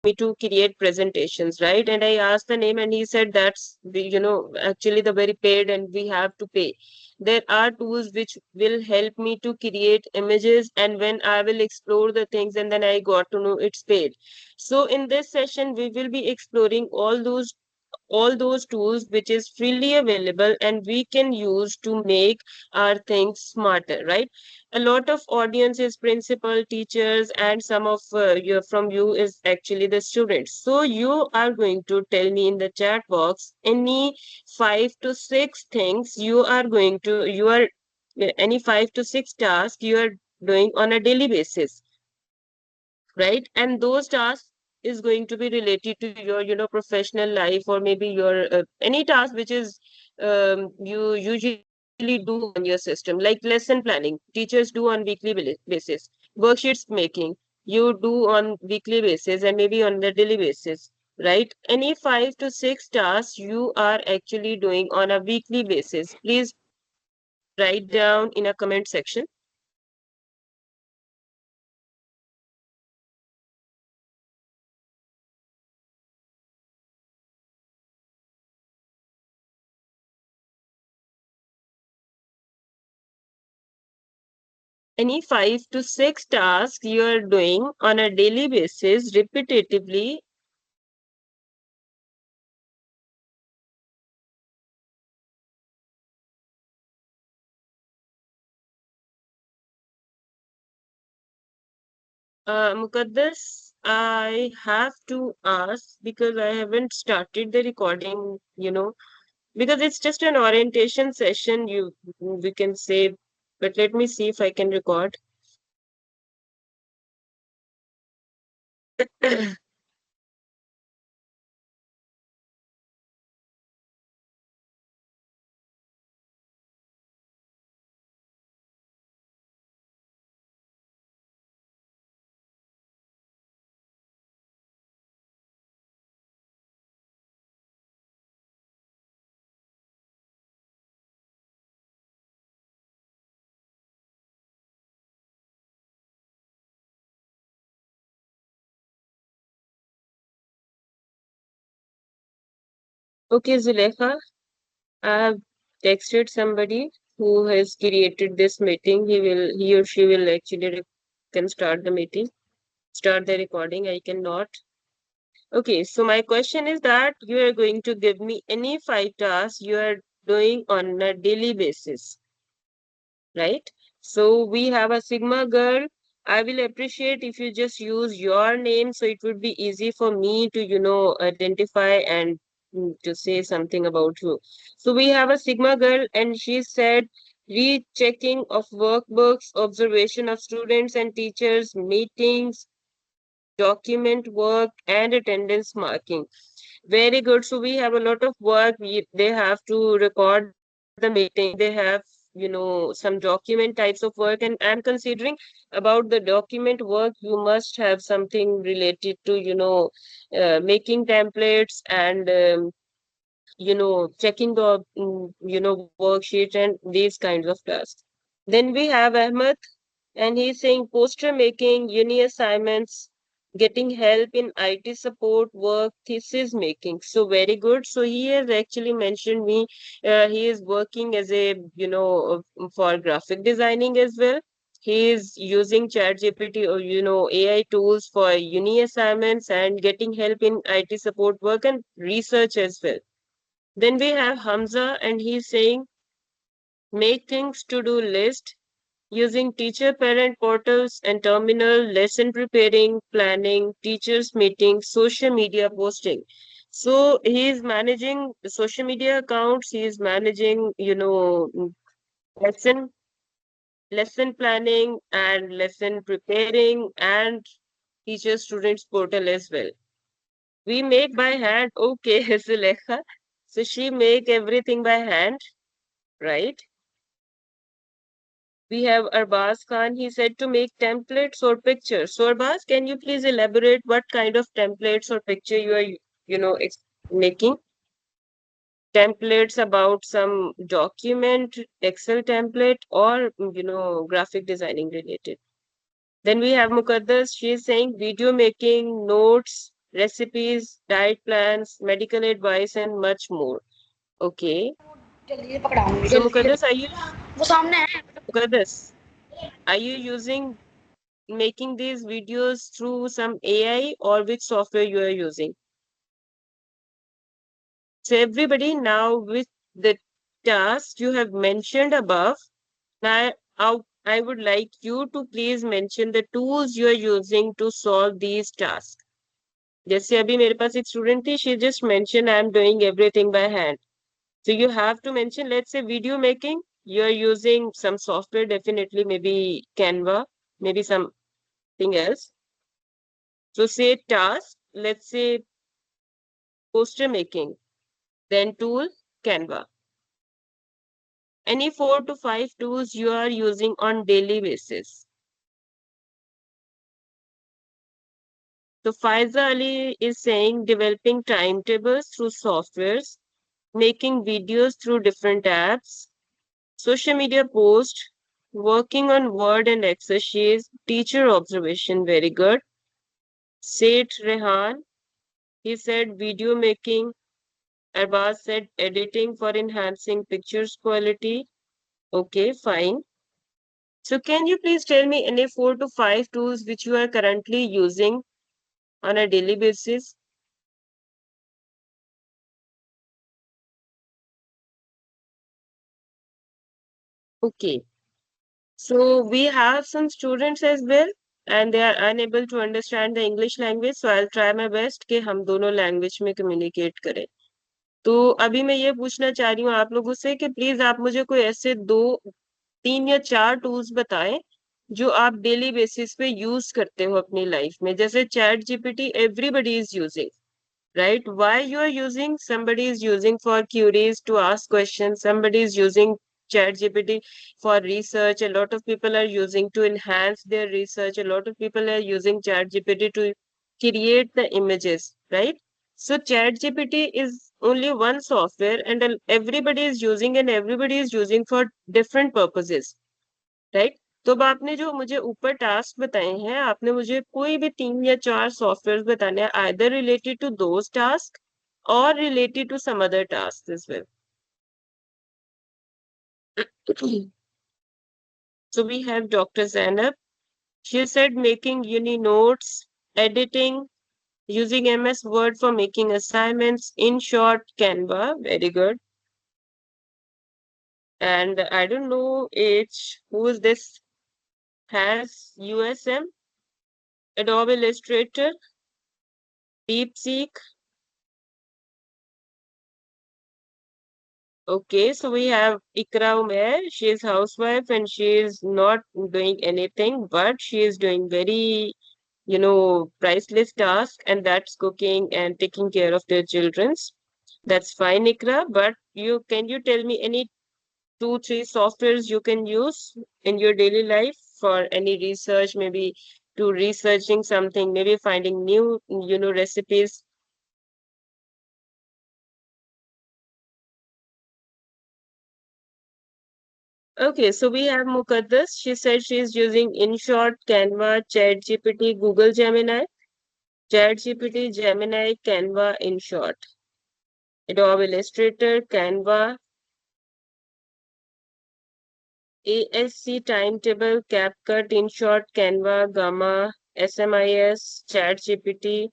me to create presentations, right? And I asked the name, and he said that's actually the very paid, and we have to pay. There are tools which will help me to create images, and when I will explore the things, and then I got to know it's paid. So in this session, we will be exploring all those tools which is freely available and we can use to make our things smarter, right? A lot of audience is principal teachers, and some of from you is actually the students. So you are going to tell me in the chat box any 5 to 6 things any 5 to 6 tasks you are doing on a daily basis, right? And those tasks is going to be related to your professional life, or maybe your any task which is you usually do on your system, like lesson planning teachers do on weekly basis, worksheets making you do on weekly basis and maybe on the daily basis, right? Any 5 to 6 tasks you are actually doing on a weekly basis, please write down in a comment section. Any 5 to 6 tasks you are doing on a daily basis repetitively. Mukaddas, I have to ask because I haven't started the recording, because it's just an orientation session, we can say, but let me see if I can record. Okay, Zulekha, I have texted somebody who has created this meeting. He or she will actually can start the meeting, start the recording. I cannot. Okay, so my question is that you are going to give me any 5 tasks you are doing on a daily basis, right? So we have a Sigma girl. I will appreciate if you just use your name so it would be easy for me to, identify and to say something about you. So we have a Sigma girl, and she said rechecking of workbooks, observation of students and teachers, meetings, document work, and attendance marking. Very good. So we have a lot of work. They have to record the meeting. They have, some document types of work. And I'm considering about the document work, you must have something related to, making templates and, checking the, worksheet and these kinds of tasks. Then we have Ahmed, and he's saying poster making, uni assignments, getting help in IT support work, thesis making. So very good. So he has actually mentioned me. He is working as a for graphic designing as well. He is using ChatGPT or AI tools for uni assignments and getting help in IT support work and research as well. Then we have Hamza, and he's saying make things to do list using teacher parent portals and terminal, lesson preparing, planning, teachers meetings, social media posting. So he is managing the social media accounts, he is managing, lesson lesson planning and lesson preparing and teacher students portal as well. We make by hand. Okay, Zulekha. So she make everything by hand, right? We have Arbaz Khan. He said to make templates or pictures. So Arbaz, can you please elaborate what kind of templates or picture you are, making? Templates about some document, Excel template, or, graphic designing related. Then we have Mukaddas. She is saying video making, notes, recipes, diet plans, medical advice, and much more. Okay. जल्दी से पकड़ाऊंगी, So, जल्दी Mukaddas, वो सामने है। Mukaddas, are you making these videos through some AI or which software you are using? So, everybody, now with the task you have mentioned above, now I would like you to please mention the tools you are using to solve these tasks. जैसे अभी मेरे पास एक student थी, she just mentioned I am doing everything by hand. So you have to mention, let's say video making, you are using some software, definitely maybe Canva, maybe something else. So say task, let's say poster making, then tool Canva. Any 4 to 5 tools you are using on daily basis. So Faiza Ali is saying developing timetables through softwares, making videos through different apps, social media post, working on Word and Excel sheets, teacher observation, very good. Said Rehan, he said video making. Arbaz said editing for enhancing pictures quality. Okay, fine. So can you please tell me any 4 to 5 tools which you are currently using on a daily basis? Okay. So we have some students as well, and they are unable to understand the English language. So I'll try my best कि हम दोनों language में communicate करें. तो अभी मैं ये पूछना चाह रही हूँ आप लोगों से कि प्लीज आप मुझे कोई ऐसे 3 या 4 टूल्स बताएं जो आप डेली बेसिस पे यूज करते हो अपनी लाइफ में. जैसे chat GPT everybody is using, right? Why you are using? Somebody is using for queries to ask questions, somebody is using chat gpt for research, a lot of people are using to enhance their research, a lot of people are using chat gpt to create the images, right? So chat gpt is only one software and everybody is using, and everybody is using for different purposes, right? तो अब आपने जो मुझे ऊपर task बताए हैं, आपने मुझे कोई भी 3 या 4 सॉफ्टवेयर बताने हैं, either related to those task और related to some other task as well. So we have Dr. Zainab. She said making uni notes, editing, using MS Word for making assignments, in short, Canva. Very good. And I don't know who is this, has USM, Adobe Illustrator, DeepSeek. Okay, so we have Ikra Umair. She is housewife and she is not doing anything, but she is doing very, priceless task, and that's cooking and taking care of their childrens. That's fine, Ikra. But can you tell me any 2, 3 softwares you can use in your daily life for any research, maybe to researching something, maybe finding new, recipes. Okay, so we have Mukaddas. She said she is using InShot, Canva, ChatGPT, Google Gemini, ChatGPT, Gemini, Canva, InShot, Adobe Illustrator, Canva, ASC Timetable, CapCut, InShot, Canva, Gamma, SMIS, ChatGPT,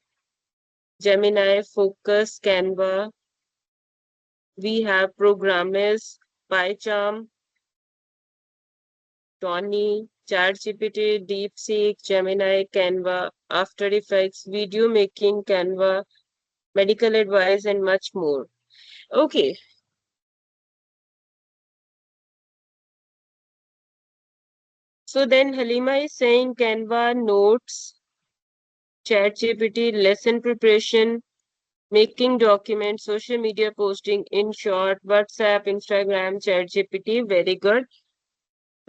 Gemini, Focus, Canva. We have Programmers, PyCharm, Tony, ChatGPT, DeepSeek, Gemini, Canva, After Effects, video making, Canva, medical advice, and much more. Okay. So then Halima is saying Canva, notes, ChatGPT, lesson preparation, making documents, social media posting, in short, WhatsApp, Instagram, ChatGPT. Very good.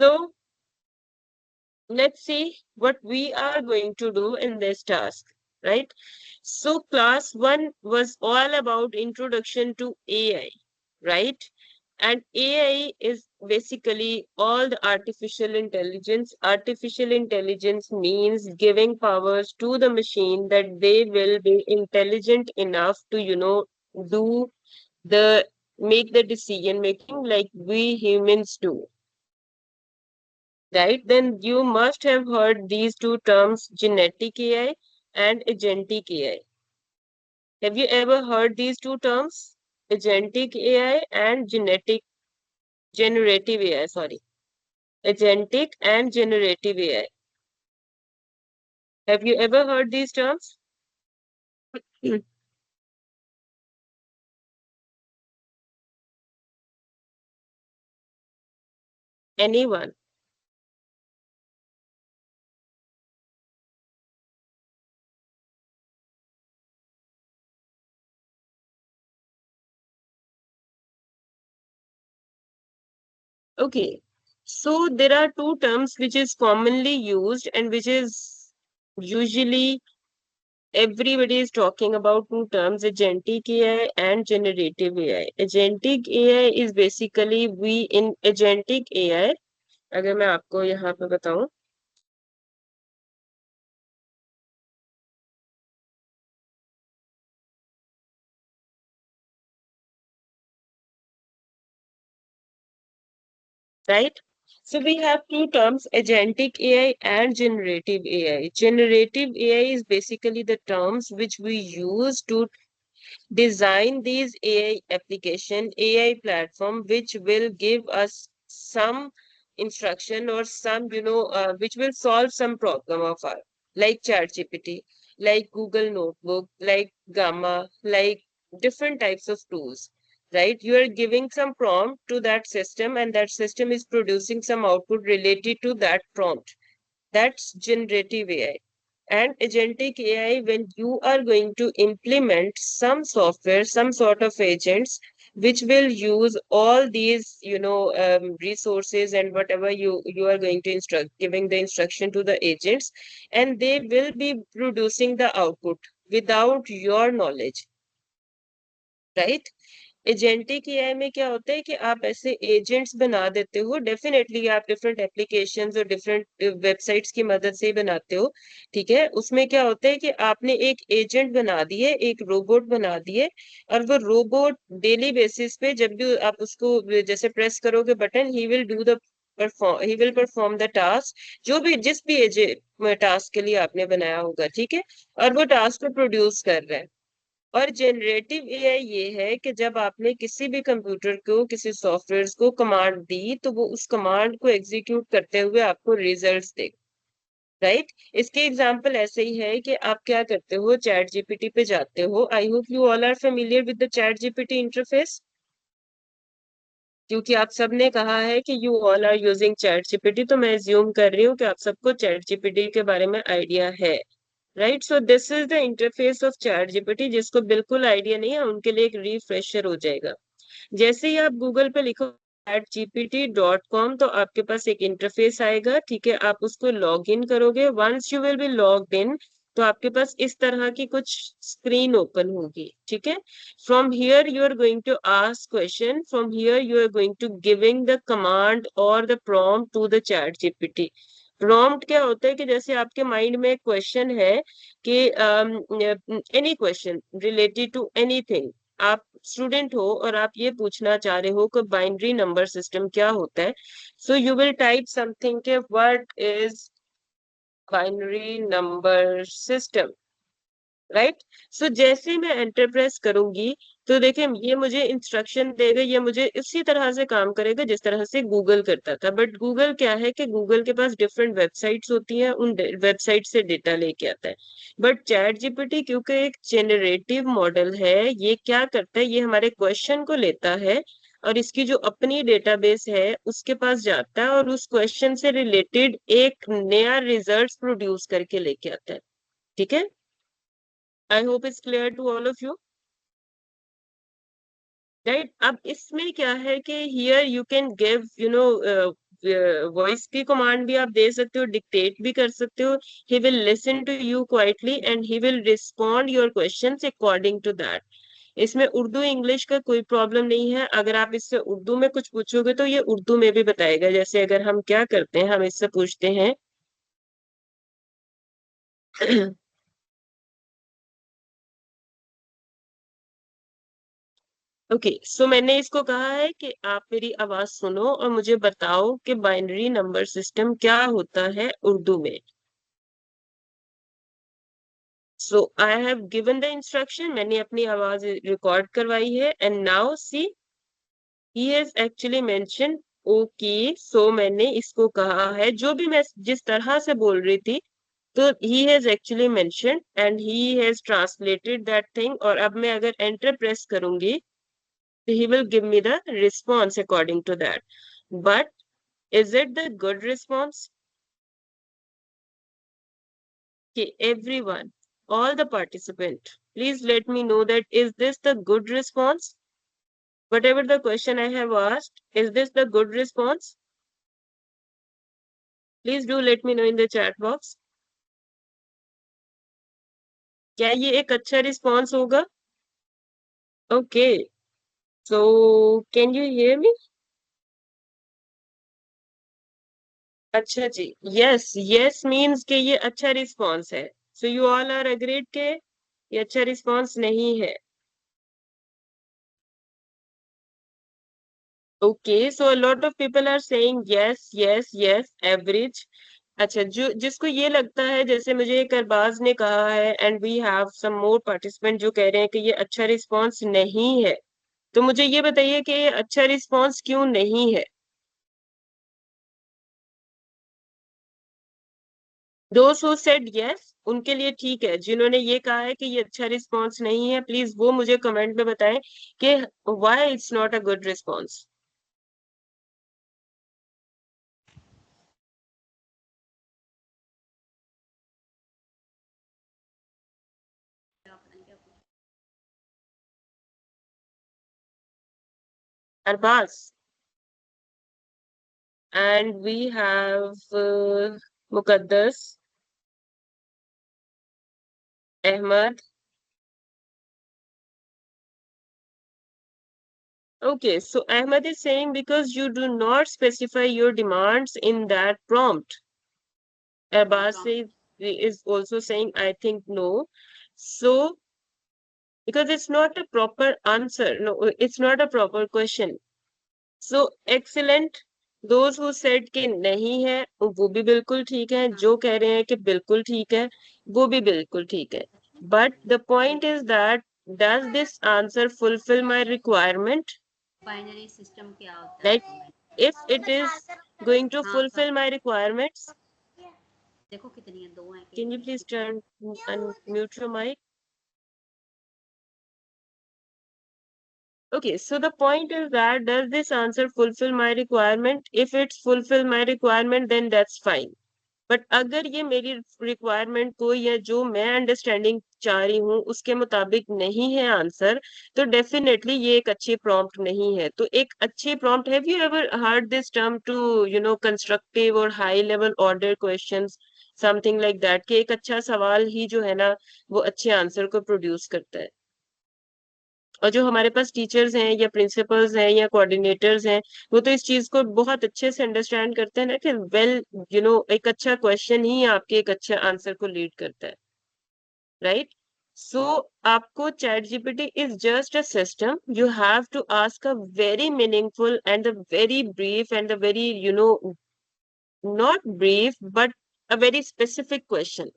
So let's see what we are going to do in this task, right? So class 1 was all about introduction to AI, right? And AI is basically all the artificial intelligence. Artificial intelligence means giving powers to the machine that they will be intelligent enough to, do the make the decision making like we humans do. Right? Then you must have heard these two terms, genetic AI and agentic AI. Have you ever heard these two terms? Agentic AI and generative AI, sorry. Agentic and generative AI. Have you ever heard these terms? Anyone? Okay. So there are two terms which is commonly used and which is usually everybody is talking about two terms, agentic AI and generative AI. Agentic AI is basically we in agentic AI, अगर मैं आपको यहाँ पे बताऊं, right? So we have two terms, agentic AI and generative AI. Generative AI is basically the terms which we use to design these AI application, AI platform, which will give us some instruction or some, which will solve some problem of our, like ChatGPT, like Google Notebook, like Gamma, like different types of tools, right? You are giving some prompt to that system and that system is producing some output related to that prompt. That's generative AI. And agentic AI, when you are going to implement some software, some sort of agents, which will use all these, resources and whatever you are going to instruct, giving the instruction to the agents, and they will be producing the output without your knowledge, right? Agentic AI में क्या होता है कि आप ऐसे agents बना देते हो, डेफिनेटली आप डिफरेंट एप्लीकेशंस और डिफरेंट वेबसाइट्स की मदद से ही बनाते हो, ठीक है? उसमें क्या होता है कि आपने एक एजेंट बना दिए, एक रोबोट बना दिए, और वो रोबोट डेली बेसिस पे जब भी आप उसको जैसे प्रेस करोगे button, he will perform the task, जो भी जिस भी एजेंट टास्क के लिए आपने बनाया होगा, ठीक है? और वो टास्क को प्रोड्यूस कर रहा है। और जनरेटिव एआई ये है कि जब आपने किसी भी कंप्यूटर को किसी सॉफ्टवेयर को कमांड दी तो वो उस कमांड को एग्जीक्यूट करते हुए आपको रिजल्ट्स दे, राइट? इसके एग्जांपल ऐसे ही है कि आप क्या करते हो, चैट जीपीटी पे जाते हो। I hope you all are familiar with the chat GPT interface, क्योंकि आप सबने कहा है कि you all are using Chat GPT, तो मैं एज्यूम कर रही हूँ कि आप सबको चैट जीपीटी के बारे में आइडिया है, right? So this is the interface of chat GPT. जिसको बिल्कुल आइडिया नहीं है उनके लिए एक रिफ्रेशर हो जाएगा। जैसे ही आप गूगल पे लिखो gpt.com तो आपके पास एक इंटरफेस आएगा, ठीक है? आप उसको लॉग इन करोगे। Once you will be logged in तो आपके पास इस तरह की कुछ स्क्रीन ओपन होगी, ठीक है? From here you are going to ask question, from here you are going to giving the command और the prompt to the chat GPT. Prompt क्या होता है कि जैसे आपके माइंड में एक क्वेश्चन है कि any question related to anything, आप स्टूडेंट हो और आप ये पूछना चाह रहे हो कि बाइनरी नंबर सिस्टम क्या होता है, so you will type something के what is binary number system, right? So जैसे मैं एंटर प्रेस करूंगी तो देखिए ये मुझे इंस्ट्रक्शन देगा, ये मुझे इसी तरह से काम करेगा जिस तरह से गूगल करता था। बट गूगल क्या है कि गूगल के पास डिफरेंट वेबसाइट्स होती हैं, उन वेबसाइट से डेटा लेके आता है। बट चैट जीपीटी क्योंकि एक जेनरेटिव मॉडल है, ये क्या करता है, ये हमारे क्वेश्चन को लेता है और इसकी जो अपनी डेटाबेस है उसके पास जाता है और उस क्वेश्चन से रिलेटेड एक नया रिजल्ट प्रोड्यूस करके लेके आता है, ठीक है? I hope it's clear to all of you, right? अब इसमें क्या है कि here you can give voice की कमांड भी आप दे सकते हो, डिक्टेट भी कर सकते हो। He will listen to you quietly and he will respond your questions according to that. इसमें उर्दू इंग्लिश का कोई प्रॉब्लम नहीं है। अगर आप इससे उर्दू में कुछ पूछोगे तो ये उर्दू में भी बताएगा। जैसे अगर हम क्या करते हैं, हम इससे पूछते हैं ओके, सो मैंने इसको कहा है कि आप मेरी आवाज सुनो और मुझे बताओ कि बाइनरी नंबर सिस्टम क्या होता है उर्दू में। So I have given the instruction, मैंने अपनी आवाज रिकॉर्ड करवाई है। And now see he has actually mention okay. So मैंने इसको कहा है, जो भी मैं जिस तरह से बोल रही थी, तो he has actually mentioned and he has translated that thing। और अब मैं अगर enter press करूंगी तो he will give me the response according to that। But is it the good response? Okay, everyone, all the participant, please let me know that is this the good response? Whatever the question I have asked, is this the good response? Please do let me know in the chat box। क्या ये एक अच्छा response होगा? Okay, so can you hear me? अच्छा जी, yes yes means के ये अच्छा response है। So you all are agreed के ये अच्छा रिस्पॉन्स नहीं है। Okay, so a lot of people are saying yes yes yes average. अच्छा, जो जिसको ये लगता है, जैसे मुझे एक अरबाज ने कहा है and we have some more participant जो कह रहे हैं कि ये अच्छा रिस्पॉन्स नहीं है, तो मुझे ये बताइए कि ये अच्छा रिस्पॉन्स क्यों नहीं है। दोस्त हु सेड यस उनके लिए ठीक है। जिन्होंने ये कहा है कि ये अच्छा रिस्पॉन्स नहीं है, प्लीज वो मुझे कमेंट में बताएं कि why it's not a good response. Arbaz, and we have Muqaddas, Ahmed. Okay, so Ahmed is saying because you do not specify your demands in that prompt। Abbas is also saying, I think no। So, because it's not a proper answer, no, it's not a proper question। So, excellent। Those who said कि नहीं है, वो भी बिल्कुल ठीक है। जो कह रहे हैं कि बिल्कुल ठीक है, वो भी बिल्कुल ठीक है। But the point is that, does this answer fulfill my requirement? Binary system क्या होता Like, है? if it is going to fulfill my requirements, देखो कितनी है, दो है कि can you please turn unmute your mic? Okay, so the point is that, does this answer fulfill my requirement? If it's fulfill my requirement, then that's fine। But अगर ये मेरी requirement को या जो मैं अंडरस्टैंडिंग चाह रही हूँ उसके मुताबिक नहीं है आंसर, तो डेफिनेटली ये एक अच्छी प्रॉम्प्ट नहीं है। तो एक अच्छी prompt, have you ever heard this term to constructive और high level order questions, something like that, कि एक अच्छा सवाल ही जो है ना वो अच्छे आंसर को प्रोड्यूस करता है। और जो हमारे पास टीचर्स हैं या प्रिंसिपल्स हैं या कोऑर्डिनेटर्स हैं, वो तो इस चीज को बहुत अच्छे से अंडरस्टैंड करते हैं ना कि वेल एक अच्छा क्वेश्चन ही आपके एक अच्छे आंसर को लीड करता है, राइट। सो आपको Chat GPT is just a system. You have to ask a very meaningful and a very brief and a very not brief but a very specific question.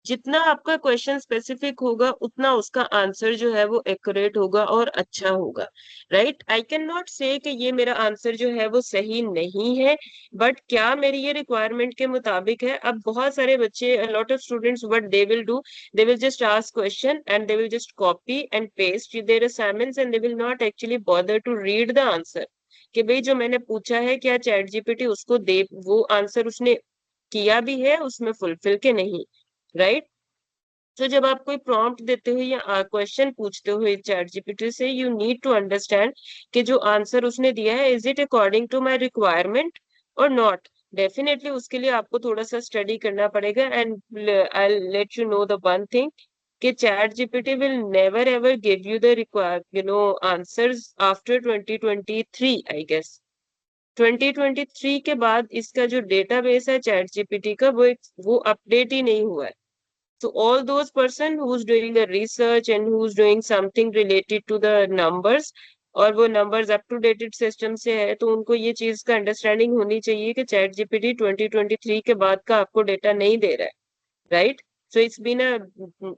जितना आपका question specific होगा उतना उसका answer जो है वो accurate होगा और अच्छा होगा, राइट। आई कैन नॉट से कि ये मेरा आंसर जो है वो सही नहीं है, बट क्या मेरी ये रिक्वायरमेंट के मुताबिक है। अब बहुत सारे बच्चे, lot of students, what they will do, they will just ask question and they will just copy and paste their assignments and they will not actually bother to read the answer, कि भाई जो मैंने पूछा है क्या chat GPT उसको दे, वो answer उसने किया भी है उसमें फुलफिल के नहीं, राइट। तो जब आप कोई प्रॉम्प्ट देते हो या क्वेश्चन पूछते हो चैट जीपीटी से, यू नीड टू अंडरस्टैंड कि जो आंसर उसने दिया है, is it according to my requirement or not. Definitely उसके लिए आपको थोड़ा सा स्टडी करना पड़ेगा। And I let you know the one thing, कि chat GPT will never ever give you the require answers after 2023 I guess. 2023 के बाद इसका जो डेटाबेस है चैट जीपीटी का वो अपडेट ही नहीं हुआ है। So all those person who's doing the research and who's doing something related to the numbers और वो numbers up to dated system से है, तो उनको ये चीज का अंडरस्टैंडिंग होनी चाहिए कि चैट जीपीटी 2023 के बाद का आपको डेटा नहीं दे रहा है, right? So it's been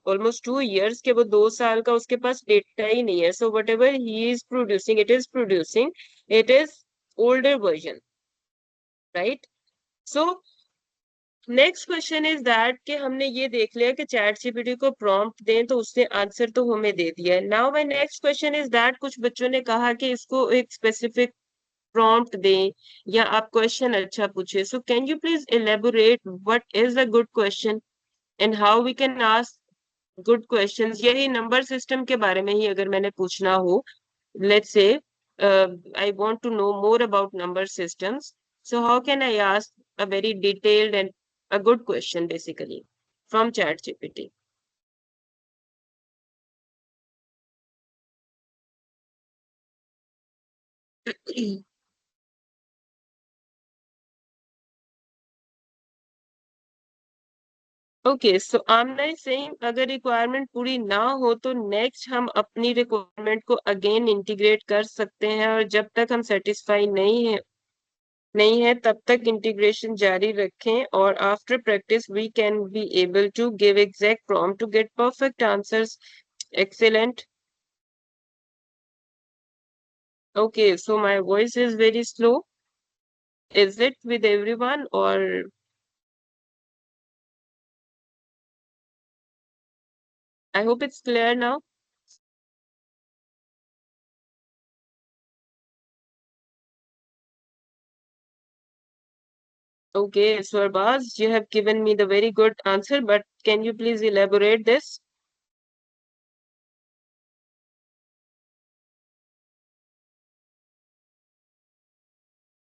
almost 2 years के वो 2 साल का उसके पास डेटा ही नहीं है। So what ever he is producing it is older version, right? So next question is that कि हमने ये देख लिया कि चैट जीपीटी को प्रॉम्प्ट दें तो उसने आंसर तो हमें दे दिया है। Now my next question is that कुछ बच्चों ने कहा कि इसको एक स्पेसिफिक प्रॉम्प्ट दें या आप क्वेश्चन अच्छा पूछे। So can you please elaborate what is a good question and how we can ask good questions? यही नंबर सिस्टम के बारे में ही अगर मैंने पूछना हो, let's say I want to know more about number systems, so how can I ask a very detailed and a good question basically from chat gpt? Okay, so Amna is saying अगर requirement पूरी ना हो तो next हम अपनी requirement को again integrate कर सकते हैं, और जब तक हम सेटिस्फाई नहीं है तब तक इंटीग्रेशन जारी रखें, और after practice we can be able to give exact prompt to get perfect answers. Excellent. Okay, so my voice is very slow. Is it with everyone or I hope it's clear now? Okay, so Arbaz, you have given me the very good answer, but can you please elaborate this?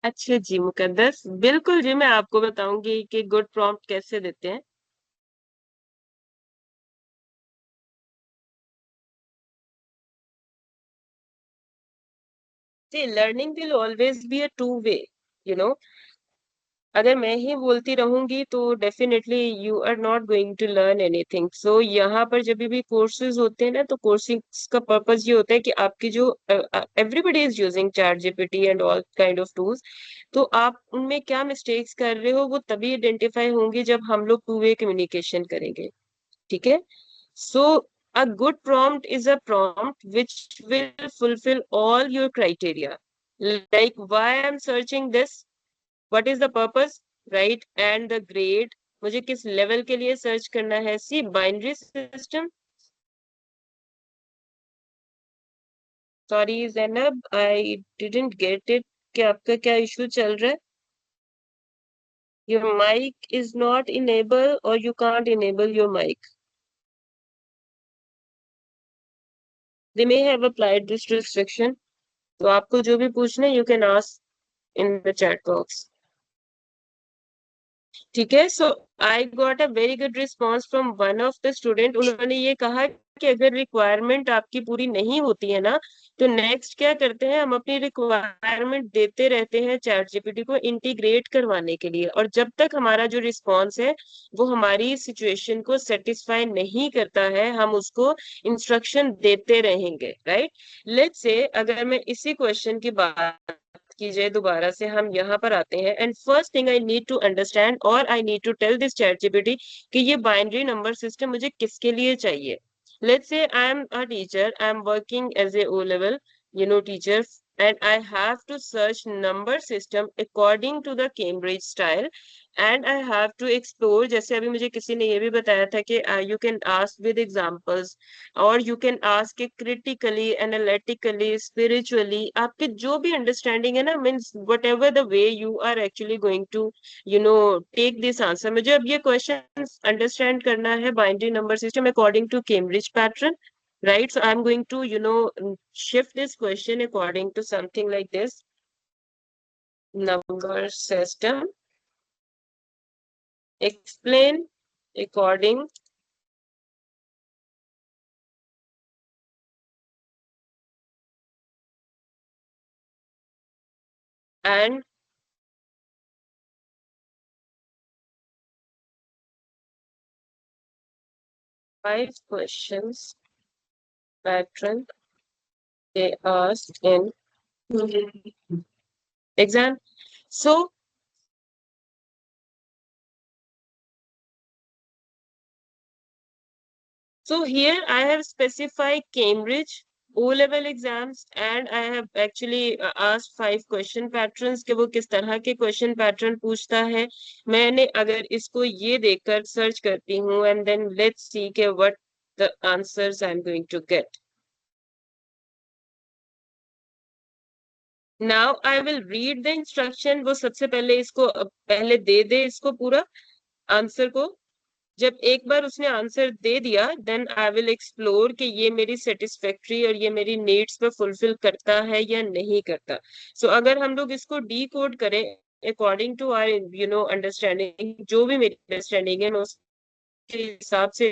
अच्छा जी मुकद्दस, बिल्कुल जी, मैं आपको बताऊंगी कि good prompt कैसे देते हैं। See, learning will always be a two-way, you know. अगर मैं ही बोलती रहूंगी तो definitely you are not going to learn anything. So यहाँ पर जब भी कोर्सेज होते हैं ना, तो कोर्सेज का पर्पस ये होता है कि आपकी जो everybody is using Chat GPT and all kind of tools, तो आप उनमें क्या मिस्टेक्स कर रहे हो वो तभी आइडेंटिफाई होंगे जब हम लोग टू वे कम्युनिकेशन करेंगे, ठीक है? So a good prompt is a prompt which will fulfill all your criteria, like why I'm searching this, what is the purpose, right, and the grade, मुझे किस लेवल के लिए सर्च करना है। See binary system, sorry Zainab I didn't get it, कि आपका क्या issue चल रहा है? Your mic is not enable or you can't enable your mic. They may have applied this restriction. तो आपको जो भी पूछना है you can ask in the chat box, ठीक है? So I got a very good response from one of the student. उन्होंने ये कहा कि अगर रिक्वायरमेंट आपकी पूरी नहीं होती है ना, तो नेक्स्ट क्या करते हैं, हम अपनी रिक्वायरमेंट देते रहते हैं चैट जीपीटी को इंटीग्रेट करवाने के लिए, और जब तक हमारा जो रिस्पॉन्स है वो हमारी सिचुएशन को सेटिस्फाई नहीं करता है, हम उसको इंस्ट्रक्शन देते रहेंगे, राइट? लेट्स से अगर मैं इसी क्वेश्चन की बात की जाए दोबारा से, हम यहाँ पर आते हैं, and first thing I need to understand और I need to tell this chat GPT कि ये बाइनरी नंबर सिस्टम मुझे किसके लिए चाहिए। Let's say I am a teacher, I am working as a O level, teacher, and I have to search number system according to the Cambridge style, and I have to explore, जैसे अभी मुझे किसी ने ये भी बताया था कि you can ask with examples, और you can ask it critically, analytically, spiritually, आपके जो भी understanding है ना, means whatever the way you are actually going to take this answer। मुझे अब ये क्वेश्चन अंडरस्टैंड करना है binary number system according to Cambridge pattern, right? So I'm going to shift this question according to something like this: number system explain according and five questions pattern they asked in exam. So here I have specified Cambridge O-level exams and I have actually asked 5 question patterns कि वो किस तरह के question pattern पूछता है. मैंने अगर इसको ये देखकर सर्च करती हूँ and then let's see के what the answers I'm going to get. Now I will read the instruction. वो सबसे पहले इसको पहले दे इसको पूरा आंसर को. जब एक बार उसने आंसर दे दिया देन आई विल एक्सप्लोर कि ये मेरी सेटिस्फैक्ट्री और ये मेरी नीड्स पे फुलफिल करता है या नहीं करता. सो अगर हम लोग इसको डी कोड करें अकॉर्डिंग टू आवर अंडरस्टैंडिंग, जो भी मेरी अंडरस्टैंडिंग है मैं उसके हिसाब से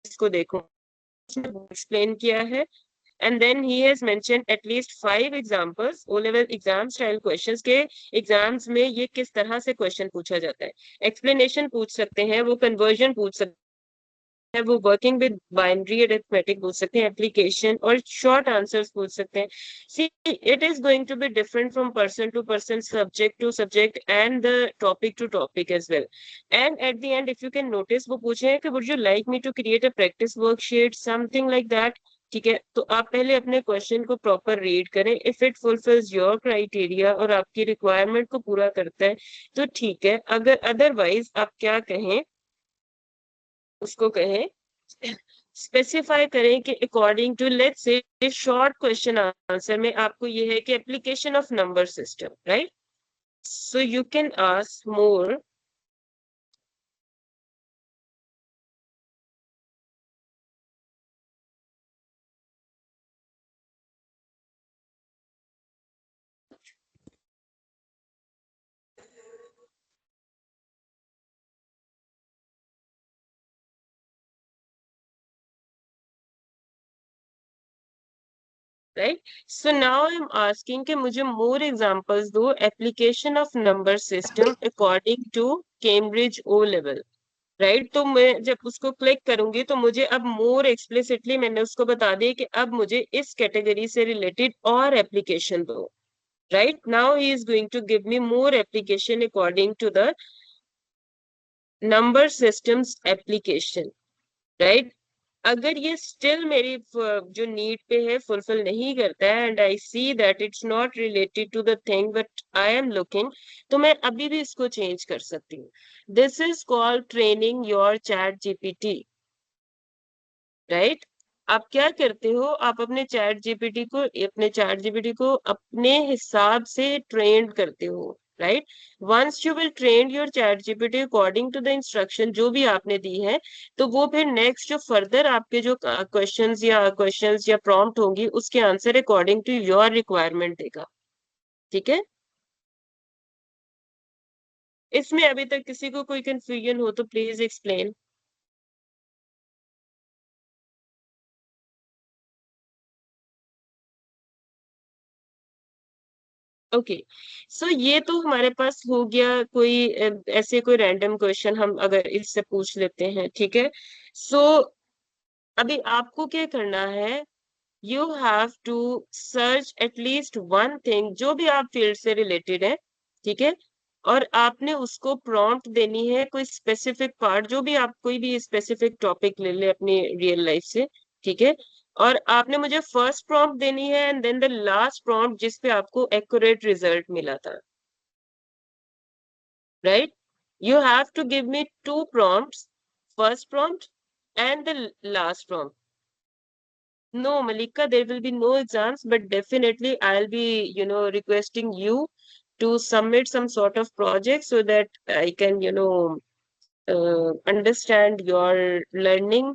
इसको देखूं. उसने एक्सप्लेन किया है and then he has mentioned at least 5 examples O level exam style questions के एग्जाम्स में ये किस तरह से क्वेश्चन पूछा जाता है. एक्सप्लेनेशन पूछ सकते हैं, वो कन्वर्जन पूछ सकते हैं, वो वर्किंग विद बाइनरी अरिथमेटिक पूछ सकते हैं, एप्लीकेशन और शॉर्ट आंसर्स पूछ सकते हैं. See it is going to be different from person to person, subject to subject and the topic to topic as well. And at the end if you can notice वो पूछे हैं कि would you like me to create a practice worksheet something like that. ठीक है, तो आप पहले अपने क्वेश्चन को प्रॉपर रीड करें. If it fulfils your criteria और आपकी रिक्वायरमेंट को पूरा करता है तो ठीक है. अगर अदरवाइज आप क्या कहें, उसको कहें स्पेसिफाई करें कि according to let's say short question answer में आपको ये है कि application of number system, right. So you can ask more right. So now I am asking कि मुझे मोर एग्जांपल्स दो application of number system according to Cambridge O level. Right, तो मैं जब उसको क्लिक करूंगी तो मुझे अब मोर एक्सप्लिसिटली मैंने उसको बता दिया कि अब मुझे इस कैटेगरी से रिलेटेड और एप्लीकेशन दो. Right now he is going to give me more application according to the number systems application. Right, अगर ये स्टिल मेरी जो नीड पे है फुलफिल नहीं करता है and I see that it's not related to the thing but I am looking, तो मैं अभी भी इसको चेंज कर सकती हूँ. This is called training your ChatGPT. Right, आप क्या करते हो, आप अपने चैट जीपीटी को अपने हिसाब से ट्रेन करते हो. Right, once you will train your ChatGPT according to the instruction जो भी आपने दी है, तो वो फिर नेक्स्ट जो फर्दर आपके जो क्वेश्चंस या प्रॉम्प्ट होंगी उसके answer according to your requirement देगा. ठीक है, इसमें अभी तक किसी को कोई कंफ्यूजन हो तो प्लीज एक्सप्लेन. ओके, सो ये तो हमारे पास हो गया. कोई ऐसे कोई रैंडम क्वेश्चन हम अगर इससे पूछ लेते हैं, ठीक है. सो अभी आपको क्या करना है, you have to search at least one thing जो भी आप फील्ड से रिलेटेड है. ठीक है, और आपने उसको प्रॉम्प्ट देनी है कोई स्पेसिफिक पार्ट, जो भी आप कोई भी स्पेसिफिक टॉपिक ले ले अपनी रियल लाइफ से. ठीक है, और आपने मुझे फर्स्ट प्रॉम्प्ट देनी है and then the last prompt जिस पे आपको एक्यूरेट रिजल्ट मिला था. Right, you have to give me 2 prompts, first prompt and the last prompt. No, Malika, there will be no exams, but definitely I'll be, requesting you to submit some sort of project so that I can, understand your learning,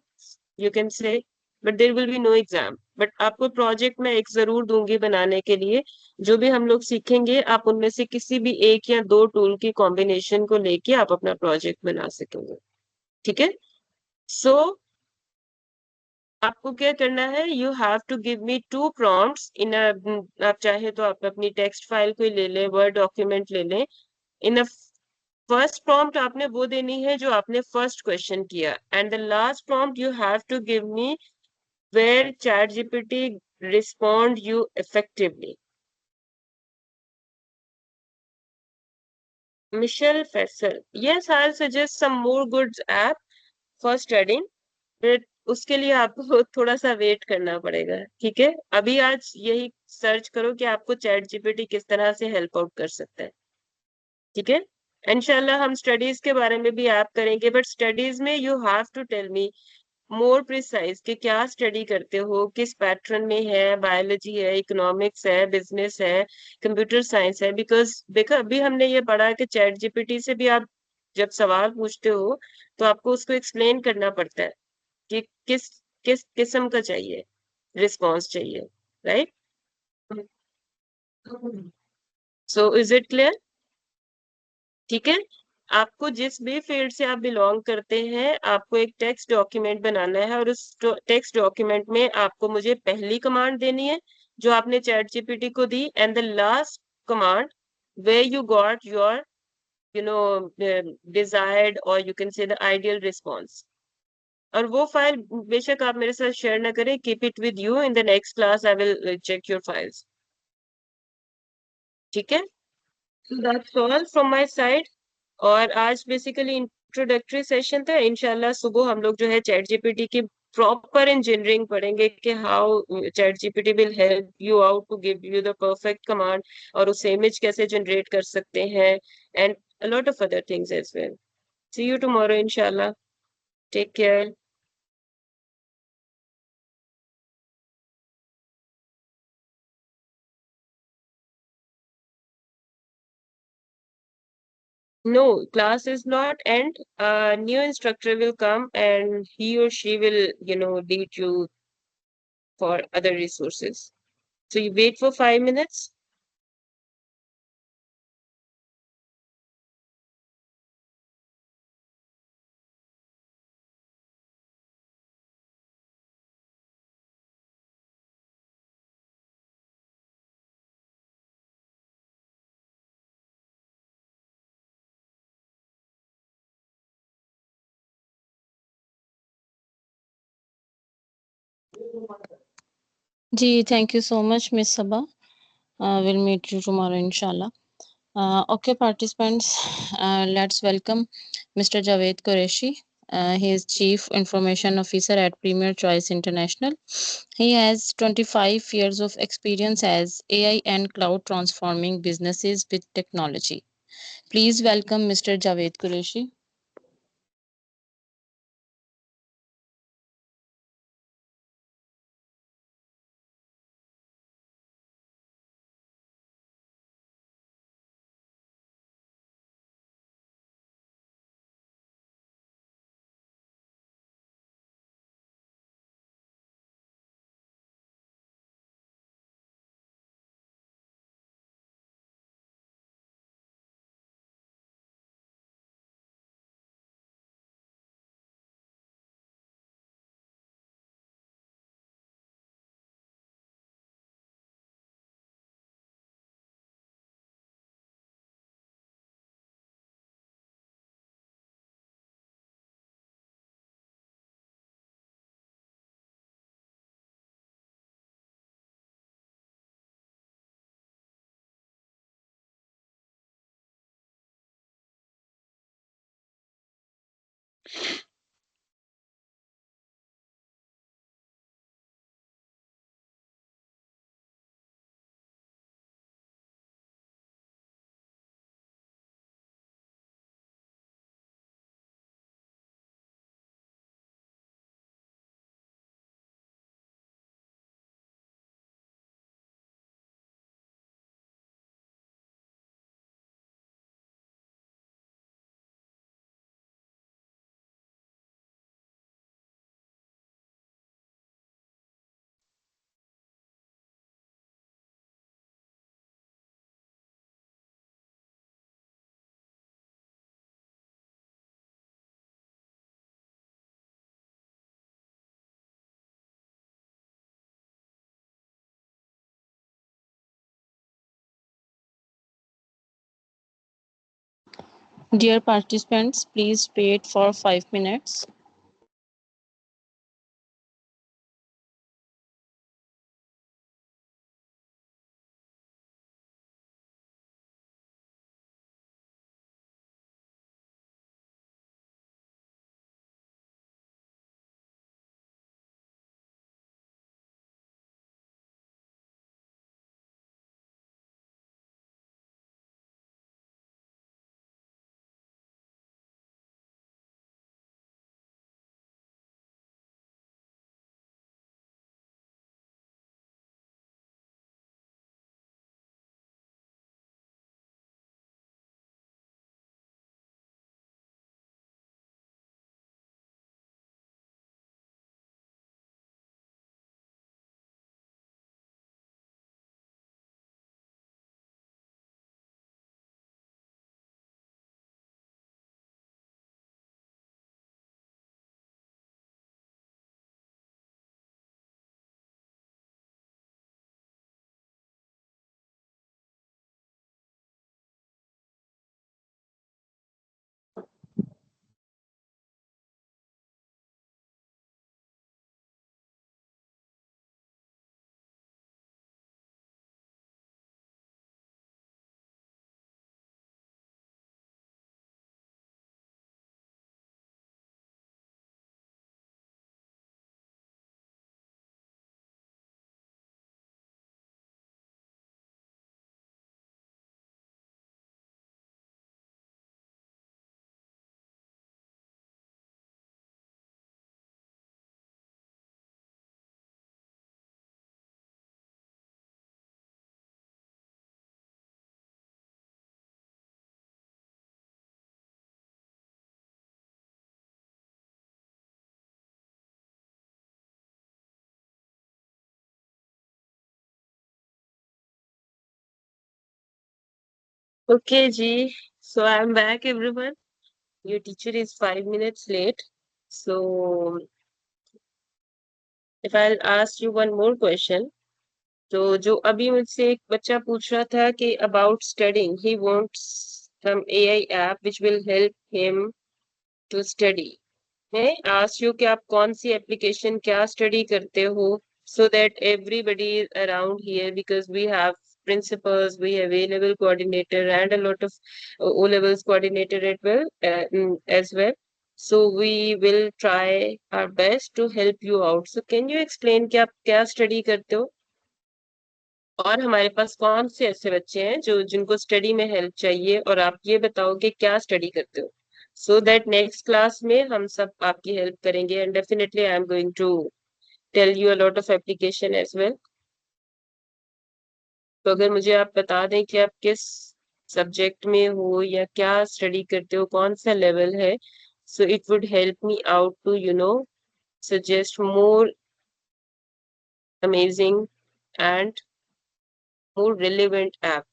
you can say, but there will be no exam. But आपको project मैं एक जरूर दूंगी बनाने के लिए. जो भी हम लोग सीखेंगे आप उनमें से किसी भी एक या दो टूल की कॉम्बिनेशन को लेके आप अपना प्रोजेक्ट बना सकेंगे. ठीक है, सो आपको क्या करना है, you have to give me 2 prompts in a, आप चाहे तो आप अपनी टेक्स्ट फाइल को ले लें, वर्ड डॉक्यूमेंट ले लें। इन अ फर्स्ट प्रॉम्प्ट आपने वो देनी है जो आपने फर्स्ट क्वेश्चन किया, and the last prompt you have to give me where ChatGPT respond you effectively. Michelle Faisal, yes, I'll suggest some more good app for studying, but उसके लिए आपको थोड़ा सा वेट करना पड़ेगा, ठीक है? अभी आज यही सर्च करो कि आपको चैट जीपीटी किस तरह से हेल्प आउट कर सकता है, ठीक है? इंशाल्लाह हम स्टडीज के बारे में भी ऐप करेंगे, बट स्टडीज में you have to tell me more precise कि क्या स्टडी करते हो, किस पैटर्न में है, बायोलॉजी है, इकोनॉमिक्स है, बिजनेस है, कंप्यूटर साइंस है। बिकॉज देखो अभी हमने ये पढ़ा कि चैट जीपीटी से भी आप जब सवाल पूछते हो तो आपको उसको एक्सप्लेन करना पड़ता है कि किस किस किस्म का चाहिए, रिस्पॉन्स चाहिए, right? So is it clear? ठीक है। आपको जिस भी फील्ड से आप बिलोंग करते हैं, आपको एक टेक्स्ट डॉक्यूमेंट बनाना है, और उस टेक्स्ट डॉक्यूमेंट में आपको मुझे पहली कमांड देनी है जो आपने चैट जीपीटी को दी, and the last command where you got your you know desired, or you can say the ideal response। और वो फाइल बेशक आप मेरे साथ शेयर ना करें, keep it with you, in the next class I will check your files, ठीक है? That's all from my side. और आज बेसिकली इंट्रोडक्टरी सेशन था। इंशाल्लाह सुबह हम लोग जो है चैट जीपीटी की प्रॉपर इंजीनियरिंग पढ़ेंगे कि how chat GPT will help you out to give you the perfect command, और उससे इमेज कैसे जनरेट कर सकते हैं, and a lot of other things as well. See you tomorrow, inshallah. Take care. No, class is not end. A new instructor will come and he or she will, lead you for other resources. So you wait for 5 minutes. Ji, thank you so much, Miss Sabha. We'll meet you tomorrow, inshallah. Okay, participants, let's welcome Mr. Javed Qureshi. He is Chief Information Officer at Premier Choice International. He has 25 years of experience as AI and cloud transforming businesses with technology. Please welcome Mr. Javed Qureshi. Dear participants, please wait for 5 minutes. Okay, G. So I'm back, everyone. Your teacher is 5 minutes late. So if I'll ask you one more question. तो जो अभी मुझसे एक बच्चा पूछ रहा था कि about studying, he wants some AI app which will help him to study. मैं ask you कि आप कौन सी application क्या study करते हो, so that everybody is around here, because we have principals, we have A-level coordinator and a lot of O-levels coordinator as well. So we will try our best to help you out. So can you explain कि आप क्या study करते हो? और हमारे पास कौन से ऐसे बच्चे हैं जो जिनको स्टडी में हेल्प चाहिए, और आप ये बताओ कि क्या स्टडी करते हो, सो दैट नेक्स्ट क्लास में हम सब आपकी हेल्प करेंगे, and definitely I am going to tell you a lot of application as well. तो अगर मुझे आप बता दें कि आप किस सब्जेक्ट में हो या क्या स्टडी करते हो, कौन सा लेवल है, so it would help me out to suggest more amazing and more relevant app.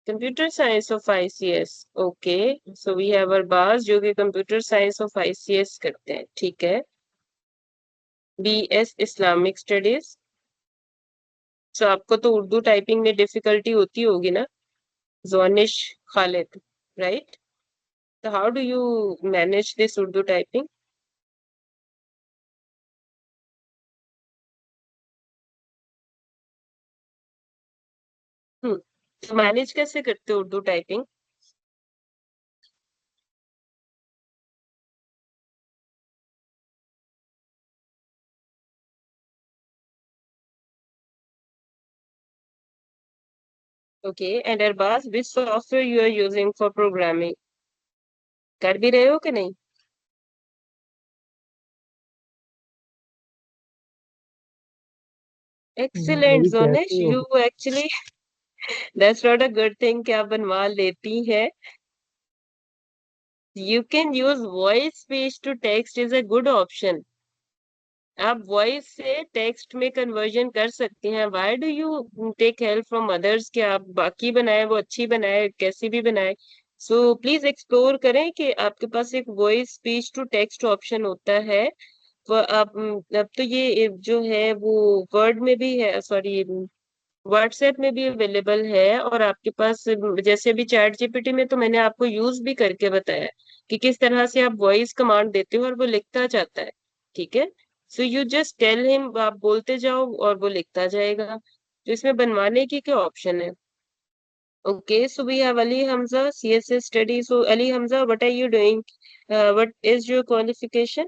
Computer Science of ICS. Okay, so we have our bars जो कि Computer Science of ICS करते हैं, ठीक है. BS Islamic Studies. So आपको तो Urdu typing में difficulty होती होगी ना, Zonish Khalid, right? So how do you manage this Urdu typing? तो मैनेज कैसे करते हो Urdu typing? Okay, and Arbaz, which software you are using for programming? कर भी रहे हो कि नहीं? Excellent, Zonish. You actually, that's not a good thing कि आप बनवा लेती हैं. You can use voice speech to text is a good option. आप वॉइस से टेक्स्ट में कन्वर्जन कर सकते हैं. Why do you take help from others कि आप बाकी बनाए वो अच्छी बनाए, कैसी भी बनाए. सो प्लीज एक्सप्लोर करें कि आपके पास एक voice speech to text option होता है. अब तो ये जो है वो वर्ड में भी है, सॉरी व्हाट्सएप में भी अवेलेबल है, और आपके पास जैसे भी चैट जीपीटी में तो मैंने आपको यूज भी करके बताया कि किस तरह से आप वॉइस कमांड देते हो और वो लिखता जाता है। ठीक है, so you just tell him, आप बोलते जाओ और वो लिखता जाएगा। तो इसमें बनवाने की क्या ऑप्शन है? Okay, so we have Ali Hamza, CSS study. So Ali Hamza, what are you doing? What is your qualification?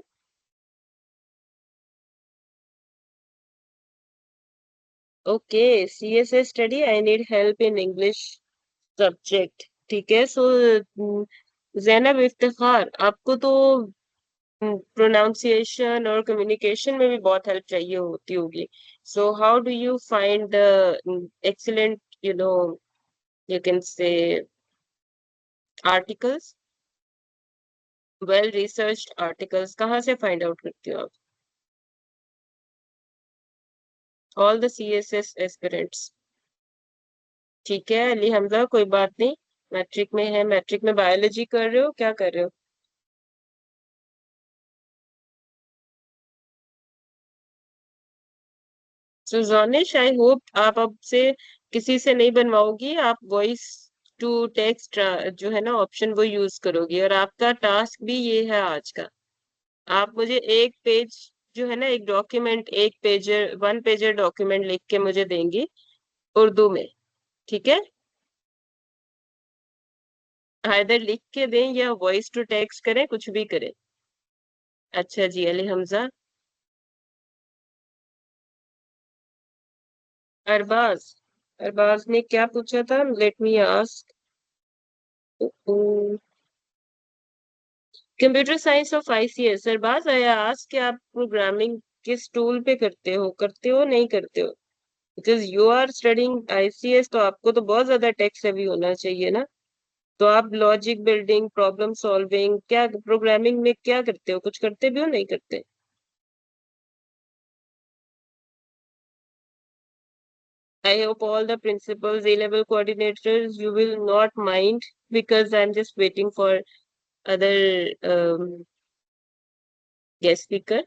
Okay, CSS study. I need help in English subject. ठीक है, so जैनब इफ्तिखार, आपको तो प्रोनाउंसिएशन और communication में भी बहुत help चाहिए होती होगी. So how do you find the excellent, you can say articles, well researched articles, कहाँ से find out करते हो आप? All the CSS aspirants. ठीक है अली हमजा, कोई बात नहीं. मैट्रिक में है, मैट्रिक में बायोलॉजी कर रहे हो, क्या कर रहे हो? सो जोनिश, आई होप आप अब से किसी से नहीं बनवाओगी, आप वॉइस टू टेक्स्ट जो है ना ऑप्शन वो यूज करोगी. और आपका टास्क भी ये है आज का, आप मुझे एक पेज जो है ना, एक डॉक्यूमेंट, एक पेजर, 1 पेजर डॉक्यूमेंट लिख के मुझे देंगी उर्दू में. ठीक है, आइदर लिख के दें या वॉइस टू टेक्स्ट करें, कुछ भी करें. अच्छा जी अली हमजा. अरबाज, अरबाज ने क्या पूछा था? Let me ask. Computer science of ICS. Arbaaz, I ask कि आप प्रोग्रामिंग किस टूल पे करते हो नहीं करते हो? Because you are studying ICS, तो आपको तो बहुत ज्यादा टेक्स्ट हैवी होना चाहिए ना. तो आप लॉजिक बिल्डिंग, प्रॉब्लम सॉल्विंग, क्या प्रोग्रामिंग में क्या करते हो? कुछ करते भी हो नहीं करते? I hope all the principals, A-level coordinators, you will not mind, because I'm just waiting for other guest speaker.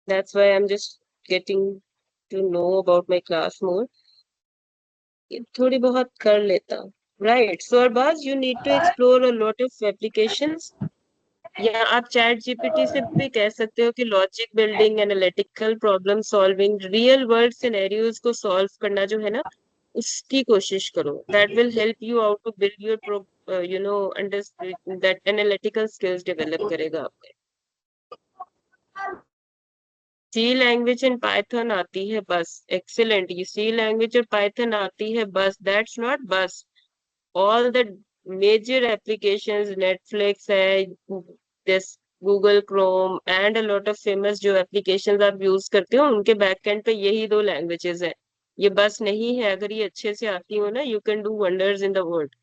That's why I'm just getting to know about my class more. थोड़ी बहुत कर लेता हूँ. Right. So Arbaz, you need to explore a lot of applications. या आप chat GPT से भी कह सकते हो कि logic building, analytical problem solving, real world scenarios को सॉल्व करना जो है ना, उसकी कोशिश करो. That will help you out to build your under that analytical skills develop करेगा आपके. सी लैंग्वेज एंड पाइथन आती है बस, एक्सीलेंट. ये सी लैंग्वेज और पाइथन आती है बस, दैट्स नॉट बस. All the major applications, Netflix है, this Google Chrome and a lot of famous जो एप्लीकेशंस आप यूज करते हो, उनके बैकएंड पे यही 2 लैंग्वेजेस है. ये बस नहीं है. अगर ये अच्छे से आती हो ना, you can do wonders in the world.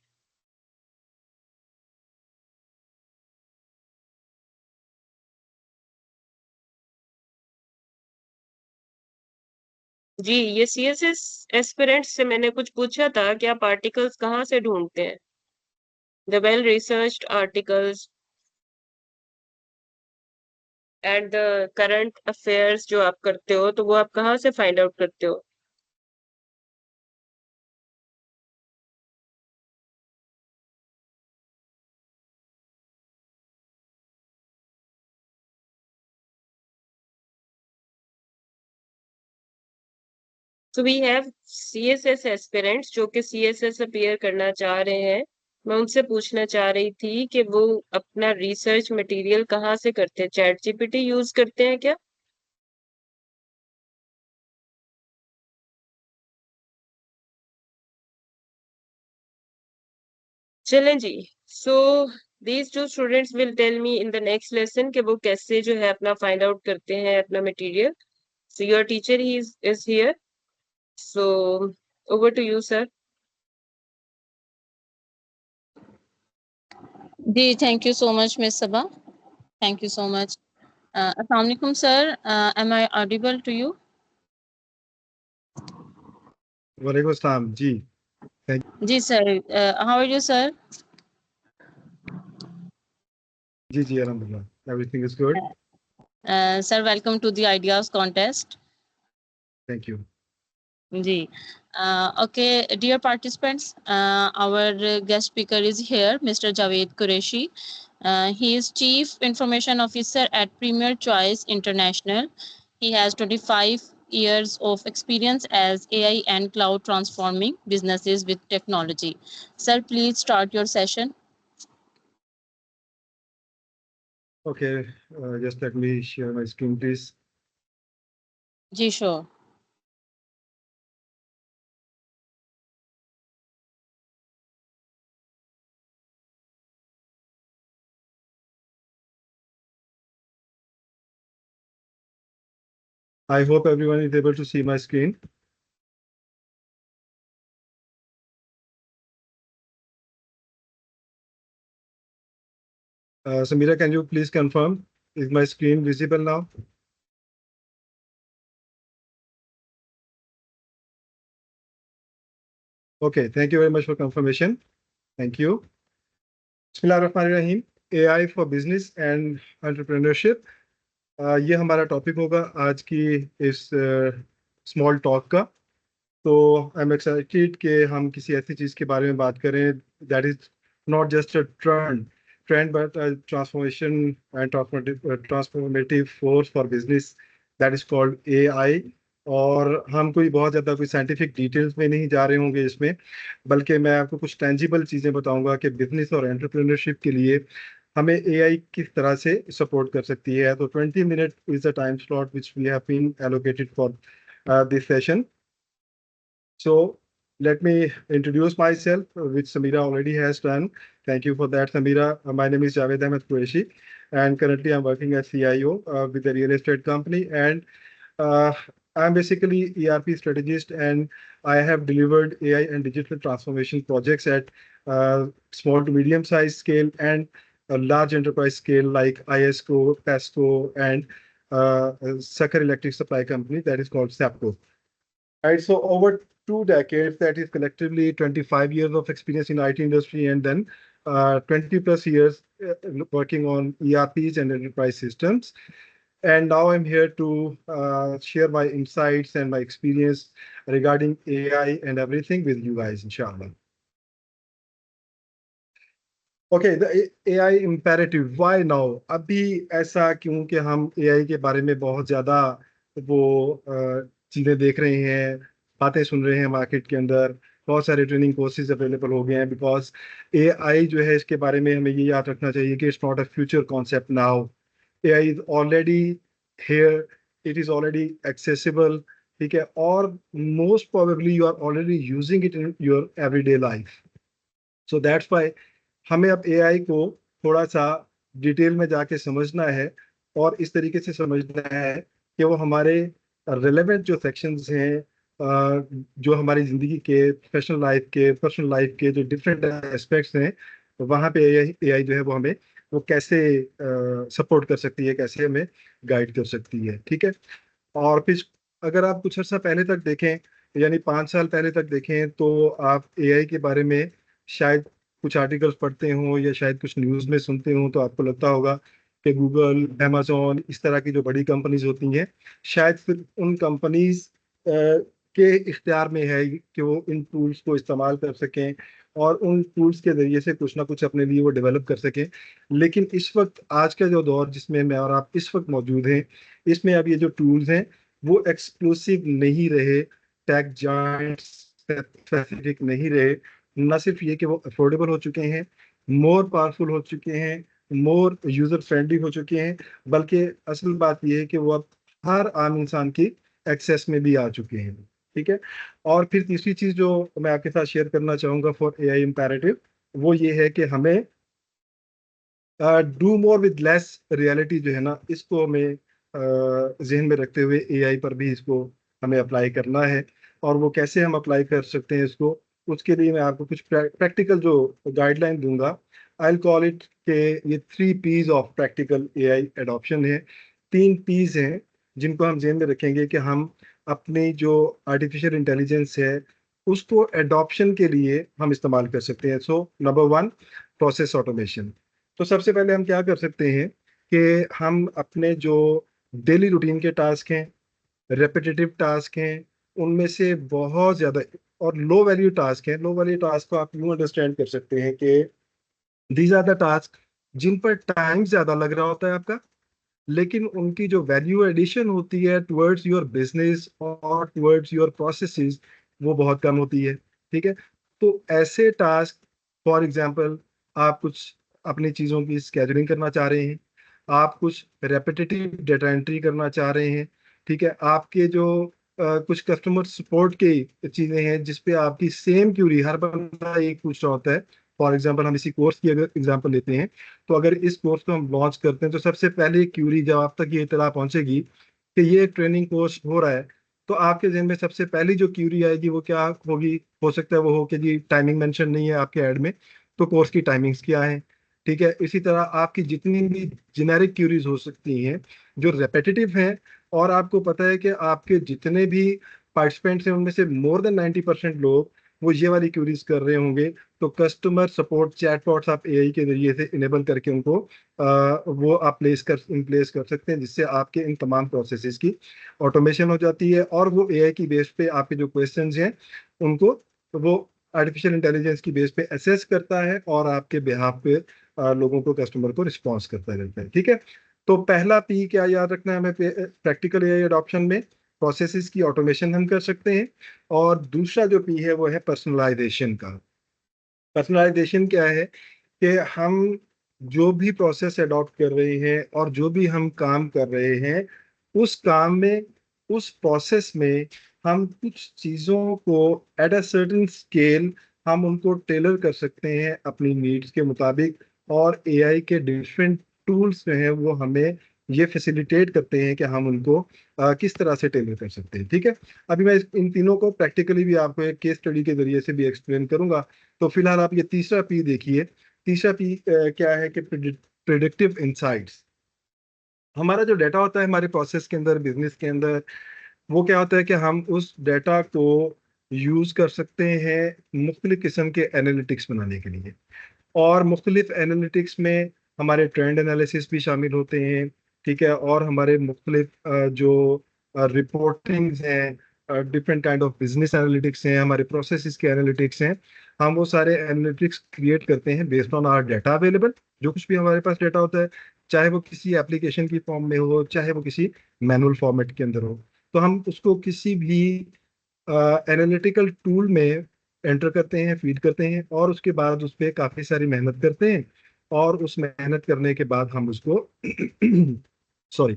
जी, ये CSS एस्पिरेंट्स से मैंने कुछ पूछा था कि आप आर्टिकल्स कहाँ से ढूंढते हैं, the well researched articles and the current affairs जो आप करते हो, तो वो आप कहाँ से फाइंड आउट करते हो? तो वी हैव CSS एस्पिरेंट्स जो कि CSS अपीयर करना चाह रहे हैं. मैं उनसे पूछना चाह रही थी कि वो अपना रिसर्च मटेरियल कहाँ से करते हैं, चैट जीपीटी यूज करते हैं क्या? चलें जी. So these two students will tell me in the next lesson कि वो कैसे जो है अपना फाइंड आउट करते हैं अपना material. So your teacher he is here. So over to you sir. जी, thank you so much miss Saba, thank you so much. अस्सलाम वालेकुम sir, am I audible to you? वालेकुम अस्सलाम जी. जी sir, how are you sir? जी जी अल्हम्दुलिल्लाह, everything is good. Sir, welcome to the Ideas Contest. Thank you. Ji. Okay, dear participants, our guest speaker is here, Mr. Javed Qureshi. He is Chief Information Officer at Premier Choice International. He has 25 years of experience as AI and cloud transforming businesses with technology. Sir, please start your session. Okay, just let me share my screen, please. Ji, sure. I hope everyone is able to see my screen. Samira, can you please confirm? Is my screen visible now? Okay, thank you very much for confirmation. Thank you. Bismillahirrahmanirrahim. AI for business and entrepreneurship. ये हमारा topic होगा आज की इस small talk का। तो I am excited कि हम किसी ऐसी चीज़ के बारे में बात करें that is not just a trend but transformation and transformative force for business that is called AI. और हम कोई बहुत ज़्यादा कोई साइंटिफिक डिटेल्स में नहीं जा रहे होंगे इसमें, बल्कि मैं आपको कुछ टेंजिबल चीज़ें बताऊंगा कि बिजनेस और एंटरप्रेन्योरशिप के लिए हमें एआई किस तरह से सपोर्ट कर सकती है। तो 20 minute is the time slot which we have been allocated for this session. So let me introduce myself, which Samira already has done. Thank you for that, Samira. My name is Javed Ahmed Qureshi, and currently I'm working as CIO with a real estate company. And I'm basically ERP strategist, and I have delivered AI and digital transformation projects at small to medium size scale and a large enterprise scale like ISCO, PESCO, and Sakar Electric Supply Company that is called SAPCO. Right, so over 2 decades, that is collectively 25 years of experience in IT industry, and then 20 plus years working on ERPs and enterprise systems. And now I'm here to share my insights and my experience regarding AI and everything with you guys, inshallah. Okay, the AI imperative. Why now? अभी ऐसा क्यों कि हम AI के बारे में बहुत ज़्यादा वो चीज़ें देख रहे हैं, बातें सुन रहे हैं मार्केट के अंदर, बहुत सारे ट्रेनिंग कोर्सेज अवेलेबल हो गए हैं। बिकॉज AI जो है इसके बारे में हमें ये याद रखना चाहिए कि it's not a future concept now. AI is already here, it is already accessible, ठीक है, और most probably you are already using it in your everyday life. So that's why हमें अब AI को थोड़ा सा डिटेल में जाके समझना है, और इस तरीके से समझना है कि वो हमारे रेलेवेंट जो सेक्शंस हैं, जो हमारी ज़िंदगी के, प्रोफेशनल लाइफ के, पर्सनल लाइफ के जो डिफरेंट एस्पेक्ट्स हैं, वहाँ पे AI जो है वो हमें वो कैसे सपोर्ट कर सकती है, कैसे हमें गाइड कर सकती है, ठीक है। और फिर अगर आप कुछ अर्सा पहले तक देखें, यानी 5 साल पहले तक देखें, तो आप AI के बारे में शायद कुछ आर्टिकल्स पढ़ते हो या शायद कुछ न्यूज़ में सुनते हो, तो आपको लगता होगा कि गूगल, अमेजोन, इस तरह की जो बड़ी कंपनीज होती हैं, शायद सिर्फ उन कंपनीज के इख्तियार में है कि वो इन टूल्स को इस्तेमाल कर सकें और उन टूल्स के ज़रिए से कुछ ना कुछ अपने लिए वो डेवलप कर सकें। लेकिन इस वक्त आज का जो दौर जिसमें मैं और आप इस वक्त मौजूद हैं, इसमें अब ये जो टूल्स हैं वो एक्सक्लूसिव नहीं रहे, टेक जायंट्स स्पेसिफिक नहीं रहे। न सिर्फ ये कि वो अफोर्डेबल हो चुके हैं, मोर पावरफुल हो चुके हैं, मोर यूजर फ्रेंडली हो चुके हैं, बल्कि असल बात ये है कि वो अब हर आम इंसान की एक्सेस में भी आ चुके हैं, ठीक है। और फिर तीसरी चीज जो मैं आपके साथ शेयर करना चाहूंगा फॉर AI इम्पेरेटिव, वो ये है कि हमें do more with less reality जो है ना, इसको हमें जहन में रखते हुए AI पर भी इसको हमें अप्लाई करना है। और वो कैसे हम अप्लाई कर सकते हैं इसको, उसके लिए मैं आपको कुछ प्रैक्टिकल जो गाइडलाइन दूंगा। आई कॉल इट के ये 3 P's of practical AI adoption है। 3 P's हैं जिनको हम जहन में रखेंगे कि हम अपनी जो आर्टिफिशियल इंटेलिजेंस है उसको एडॉप्शन के लिए हम इस्तेमाल कर सकते हैं। So number 1, process automation. तो सबसे पहले हम क्या कर सकते हैं कि हम अपने जो डेली रूटीन के टास्क हैं, रेपिटेटिव टास्क हैं, उनमें से बहुत ज्यादा और लो वैल्यू टास्क है। लो वैल्यू टास्क को आप यूं अंडरस्टैंड कर सकते हैं कि दीज आर द टास्क जिन पर टाइम ज्यादा लग रहा होता है आपका, लेकिन उनकी जो वैल्यू एडिशन होती है टुवर्ड्स योर बिजनेस और टुवर्ड्स योर प्रोसेसेस वो बहुत कम होती है। ठीक है, तो ऐसे टास्क, फॉर एग्जांपल, आप कुछ अपनी चीज़ों की स्केजुलिंग करना चाह रहे हैं, आप कुछ रेपिटेटिव डेटा एंट्री करना चाह रहे हैं, ठीक है, आपके जो कुछ कस्टमर सपोर्ट की चीज़ें हैं जिस पे आपकी सेम क्यूरी हर बंदा एक पूछ रहा होता है। फॉर एग्जांपल हम इसी कोर्स की अगर एग्जांपल लेते हैं, तो अगर इस कोर्स को हम लॉन्च करते हैं तो सबसे पहले क्यूरी जब आप तक ये इतला पहुंचेगी कि ये ट्रेनिंग कोर्स हो रहा है, तो आपके जहन में सबसे पहली जो क्यूरी आएगी वो क्या होगी? हो सकता है वो हो कि जी टाइमिंग मेंशन नहीं है आपके ऐड में, तो कोर्स की टाइमिंग्स क्या है? ठीक है, इसी तरह आपकी जितनी भी जेनेरिक क्यूरीज हो सकती हैं जो रेपेटिटिव हैं, और आपको पता है कि आपके जितने भी पार्टिसिपेंट्स हैं उनमें से मोर देन 90% लोग वो ये वाली क्यूरीज कर रहे होंगे, तो कस्टमर सपोर्ट चैटबॉट्स आप एआई के जरिए से इनेबल करके उनको वो आप इन प्लेस कर सकते हैं, जिससे आपके इन तमाम प्रोसेसेस की ऑटोमेशन हो जाती है, और वो एआई की बेस पे आपके जो क्वेश्चंस हैं उनको वो आर्टिफिशियल इंटेलिजेंस की बेस पे असेस करता है और आपके बिहाफ पे लोगों को, कस्टमर को रिस्पॉन्स करता रहता है। ठीक है, तो पहला पी क्या याद रखना है हमें प्रैक्टिकल एआई अडॉप्शन में? प्रोसेसेस की ऑटोमेशन हम कर सकते हैं। और दूसरा जो पी है वो है पर्सनलाइजेशन का। पर्सनलाइजेशन क्या है कि हम जो भी प्रोसेस अडॉप्ट कर रहे हैं और जो भी हम काम कर रहे हैं, उस काम में, उस प्रोसेस में हम कुछ चीज़ों को एट अ सर्टेन स्केल हम उनको टेलर कर सकते हैं अपनी नीड्स के मुताबिक, और एआई के डिफरेंट टूल्स जो हैं वो हमें ये फैसिलिटेट करते हैं कि हम उनको किस तरह से टेलर कर सकते हैं। ठीक है, अभी मैं इन तीनों को प्रैक्टिकली भी आपको एक केस स्टडी के जरिए से भी एक्सप्लेन करूंगा। तो फिलहाल आप ये तीसरा पी देखिए। तीसरा पी क्या है कि प्रिडिक्टिव इंसाइट्स। हमारा जो डाटा होता है हमारे प्रोसेस के अंदर, बिजनेस के अंदर, वो क्या होता है कि हम उस डाटा को यूज कर सकते हैं मुख्तलिफ किस्म के एनालिटिक्स बनाने के लिए। और मुख्तलिफ एनालिटिक्स में हमारे ट्रेंड एनालिसिस भी शामिल होते हैं। ठीक है, और हमारे मुख्तलिफ जो रिपोर्टिंग्स हैं, different kind of business analytics हैं, हमारे प्रोसेसेस के एनालिटिक्स हैं, हम वो सारे एनालिटिक्स क्रिएट करते हैं based on our data available. जो कुछ भी हमारे पास डाटा होता है, चाहे वो किसी एप्लीकेशन की फॉर्म में हो, चाहे वो किसी मैनुअल फॉर्मेट के अंदर हो, तो हम उसको किसी भी एनालिटिकल टूल में एंटर करते हैं, फीड करते हैं, और उसके बाद उस पर काफ़ी सारी मेहनत करते हैं, और उस मेहनत करने के बाद हम उसको सॉरी,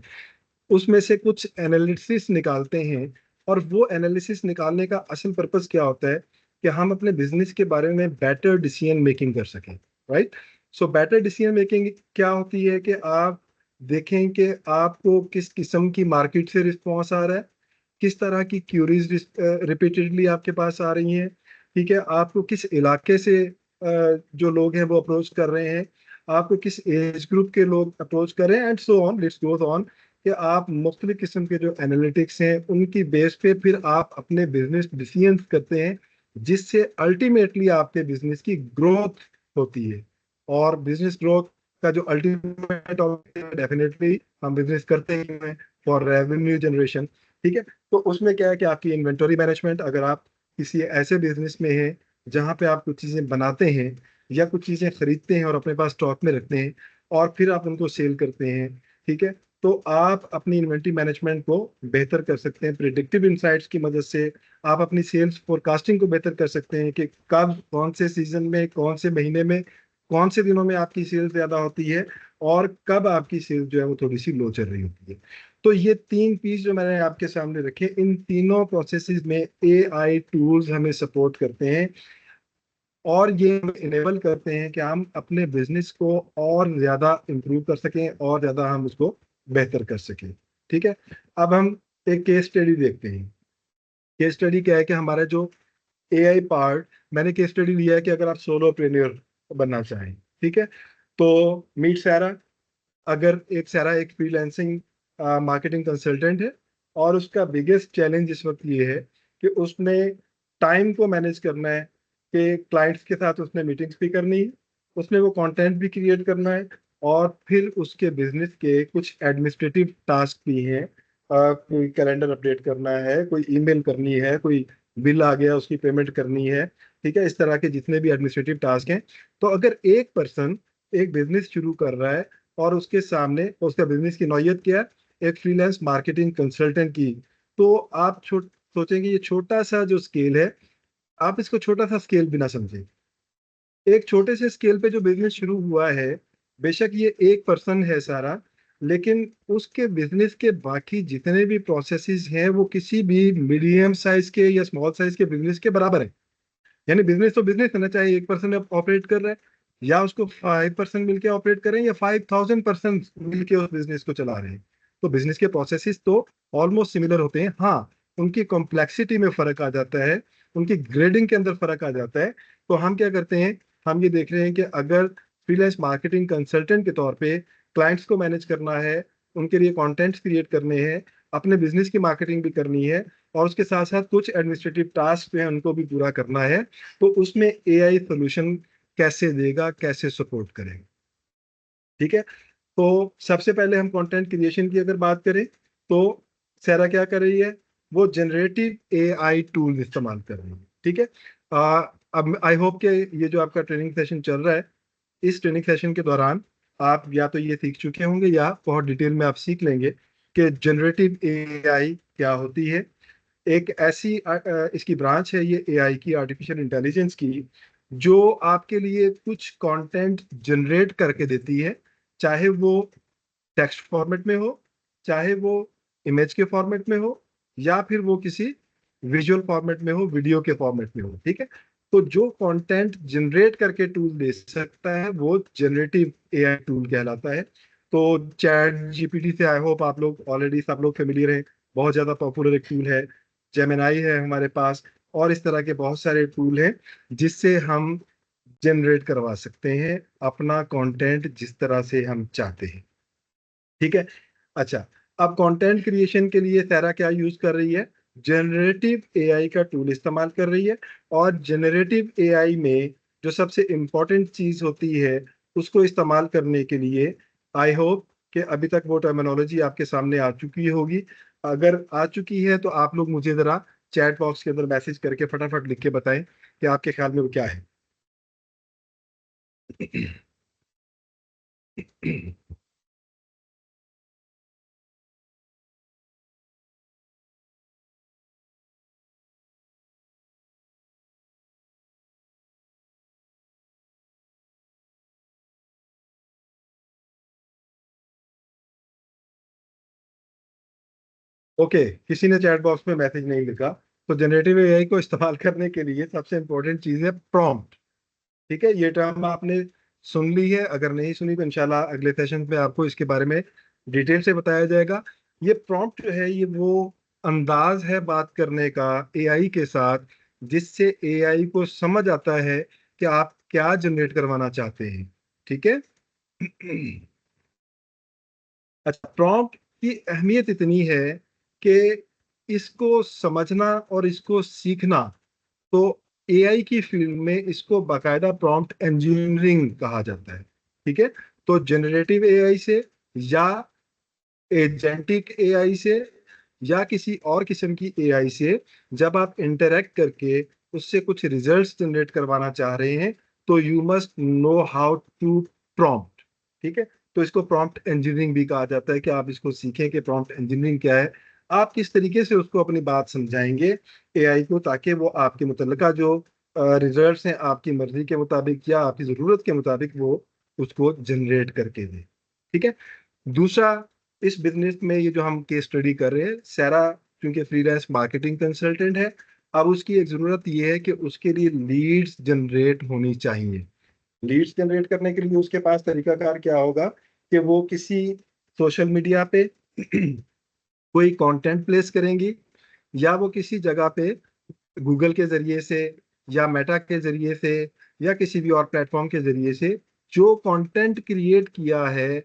उसमें से कुछ एनालिसिस निकालते हैं। और वो एनालिसिस निकालने का असल पर्पस क्या होता है कि हम अपने बिजनेस के बारे में बेटर डिसीजन मेकिंग कर सकें। Right, so better decision making क्या होती है कि आप देखें कि आपको किस किस्म की मार्केट से रिस्पॉन्स आ रहा है, किस तरह की क्यूरीज रिपीटेडली आपके पास आ रही हैं। ठीक है, आपको किस इलाके से जो लोग हैं वो अप्रोच कर रहे हैं, आपको किस एज ग्रुप के लोग अप्रोच कर रहे हैं, and so on, let's go on, कि आप मुख्तलिफ किस्म के जो एनालिटिक्स हैं उनकी बेस पे फिर आप अपने बिजनेस डिसीजंस करते हैं, जिससे अल्टीमेटली आपके बिजनेस की ग्रोथ होती है। और बिजनेस ग्रोथ का जो अल्टीमेट डेफिनेटली हम बिजनेस करते ही हैं फॉर रेवेन्यू जनरेशन। ठीक है, तो उसमें क्या है कि आपकी इन्वेंटरी मैनेजमेंट, अगर आप किसी ऐसे बिजनेस में हैं जहाँ पे आप कुछ चीज़ें बनाते हैं या कुछ चीज़ें खरीदते हैं और अपने पास स्टॉक में रखते हैं और फिर आप उनको सेल करते हैं, ठीक है, तो आप अपनी इन्वेंटरी मैनेजमेंट को बेहतर कर सकते हैं। प्रिडिक्टिव इंसाइट्स की मदद से आप अपनी सेल्स फोरकास्टिंग को बेहतर कर सकते हैं कि कब, कौन से सीजन में, कौन से महीने में, कौन से दिनों में आपकी सेल्स ज़्यादा होती है, और कब आपकी सेल्स जो है वो थोड़ी सी लो चल रही होती है। तो ये तीन पीस जो मैंने आपके सामने रखे, इन तीनों प्रोसेसेस में एआई टूल्स हमें सपोर्ट करते हैं, और ये इनेबल करते हैं कि हम अपने बिजनेस को और ज्यादा इंप्रूव कर सकें और ज्यादा हम उसको बेहतर कर सकें। ठीक है, अब हम एक केस स्टडी देखते हैं। केस स्टडी क्या है कि हमारा जो एआई पार्ट, मैंने केस स्टडी लिया है कि अगर आप सोलोप्रेन्योर बनना चाहें, ठीक है, तो मीट सैरा। अगर एक फ्रीलांसिंग मार्केटिंग कंसल्टेंट है, और उसका बिगेस्ट चैलेंज इस वक्त ये है कि उसने टाइम को मैनेज करना है, कि क्लाइंट्स के साथ उसने मीटिंग्स भी करनी है, उसने वो कंटेंट भी क्रिएट करना है, और फिर उसके बिजनेस के कुछ एडमिनिस्ट्रेटिव टास्क भी हैं कोई कैलेंडर अपडेट करना है, कोई ईमेल करनी है, कोई बिल आ गया उसकी पेमेंट करनी है, ठीक है, इस तरह के जितने भी एडमिनिस्ट्रेटिव टास्क हैं। तो अगर एक पर्सन एक बिजनेस शुरू कर रहा है और उसके सामने उसका बिजनेस की नौयत क्या है, एक फ्रीलांस मार्केटिंग कंसल्टेंट की, तो आप सोचेंगे ये छोटा सा जो स्केल है, आप इसको छोटा सा स्केल भी ना समझें। एक छोटे से स्केल पे जो बिजनेस शुरू हुआ है, बेशक ये एक पर्सन है सारा, लेकिन उसके बिजनेस के बाकी जितने भी प्रोसेसेस हैं वो किसी भी मीडियम साइज के या स्मॉल साइज के बिजनेस के बराबर है। यानी बिजनेस तो बिजनेस है ना, चाहे एक पर्सन ऑपरेट कर रहा है या उसको 5% मिलके ऑपरेट कर रहे हैं या 5000 पर्सन मिलके उस बिजनेस को चला रहे हैं, तो बिजनेस के प्रोसेसेस तो ऑलमोस्ट सिमिलर होते हैं। हाँ, उनकी कॉम्प्लेक्सिटी में फर्क आ जाता है, उनकी ग्रेडिंग के अंदर फर्क आ जाता है। तो हम क्या करते हैं, हम ये देख रहे हैं कि अगर फ्रीलांस मार्केटिंग कंसल्टेंट के तौर पे क्लाइंट्स को मैनेज करना है, उनके लिए कंटेंट्स क्रिएट करने हैं, अपने बिजनेस की मार्केटिंग भी करनी है, और उसके साथ साथ कुछ एडमिनिस्ट्रेटिव टास्क हैं उनको भी पूरा करना है, तो उसमें एआई सोल्यूशन कैसे देगा, कैसे सपोर्ट करेगा। ठीक है, तो सबसे पहले हम कंटेंट क्रिएशन की अगर बात करें तो सारा क्या कर रही है, वो जनरेटिव एआई टूल इस्तेमाल कर रही है। ठीक है, अब आई होप कि ये जो आपका ट्रेनिंग सेशन चल रहा है, इस ट्रेनिंग सेशन के दौरान आप या तो ये सीख चुके होंगे या बहुत डिटेल में आप सीख लेंगे कि जनरेटिव एआई क्या होती है। एक ऐसी इसकी ब्रांच है ये एआई की, आर्टिफिशियल इंटेलिजेंस की, जो आपके लिए कुछ कंटेंट जनरेट करके देती है, चाहे वो टेक्स्ट फॉर्मेट में हो, चाहे वो इमेज के फॉर्मेट में हो, या फिर वो किसी विजुअल फॉर्मेट में हो, वीडियो के फॉर्मेट में हो। ठीक है, तो जो कंटेंट जनरेट करके टूल दे सकता है वो जनरेटिव एआई टूल कहलाता है। तो चैट जीपीटी से आई होप आप लोग ऑलरेडी सब लोग फेमिलियर हैं, बहुत ज्यादा पॉपुलर एक टूल है। जेमिनाई है हमारे पास, और इस तरह के बहुत सारे टूल हैं जिससे हम जनरेट करवा सकते हैं अपना कंटेंट जिस तरह से हम चाहते हैं। ठीक है, अच्छा, अब कंटेंट क्रिएशन के लिए सारा क्या यूज कर रही है, जनरेटिव एआई का टूल इस्तेमाल कर रही है। और जनरेटिव एआई में जो सबसे इम्पोर्टेंट चीज होती है उसको इस्तेमाल करने के लिए आई होप कि अभी तक वो टर्मिनोलॉजी आपके सामने आ चुकी होगी। अगर आ चुकी है तो आप लोग मुझे जरा चैट बॉक्स के अंदर मैसेज करके फटाफट लिख के बताएं कि आपके ख्याल में वो क्या है। ओके, किसी ने चैट बॉक्स में मैसेज नहीं लिखा। तो जनरेटिव एआई को इस्तेमाल करने के लिए सबसे इंपॉर्टेंट चीज है प्रॉम्प्ट। ठीक है, ये टर्म आपने सुन ली है, अगर नहीं सुनी तो इंशाल्लाह अगले सेशन में आपको इसके बारे में डिटेल से बताया जाएगा। ये प्रॉम्प्ट जो है ये वो अंदाज है बात करने का एआई के साथ, जिससे एआई को समझ आता है कि आप क्या जनरेट करवाना चाहते हैं। ठीक है। अच्छा, प्रॉम्प्ट की अहमियत इतनी है कि इसको समझना और इसको सीखना, तो एआई की फील्ड में इसको बाकायदा प्रॉम्प्ट इंजीनियरिंग कहा जाता है। ठीक है, तो जनरेटिव एआई से या एजेंटिक एआई से या किसी और किस्म की एआई से जब आप इंटरेक्ट करके उससे कुछ रिजल्ट्स जनरेट करवाना चाह रहे हैं, तो you must know how to prompt. ठीक है, तो इसको प्रॉम्प्ट इंजीनियरिंग भी कहा जाता है कि आप इसको सीखें कि प्रॉम्प्ट इंजीनियरिंग क्या है, आप किस तरीके से उसको अपनी बात समझाएंगे एआई को, ताकि वो आपके मुतल्लिका जो रिजल्ट्स हैं आपकी मर्जी के मुताबिक या आपकी ज़रूरत के मुताबिक वो उसको जनरेट करके दे। ठीक है, दूसरा, इस बिजनेस में ये जो हम केस स्टडी कर रहे हैं, सारा क्योंकि फ्रीलांस मार्केटिंग कंसल्टेंट है, अब उसकी एक ज़रूरत ये है कि उसके लिए लीड्स जनरेट होनी चाहिए। लीड्स जनरेट करने के लिए उसके पास तरीकाकार क्या होगा कि वो किसी सोशल मीडिया पे कोई कंटेंट प्लेस करेंगी, या वो किसी जगह पे गूगल के जरिए से या मेटा के जरिए से या किसी भी और प्लेटफॉर्म के जरिए से जो कंटेंट क्रिएट किया है,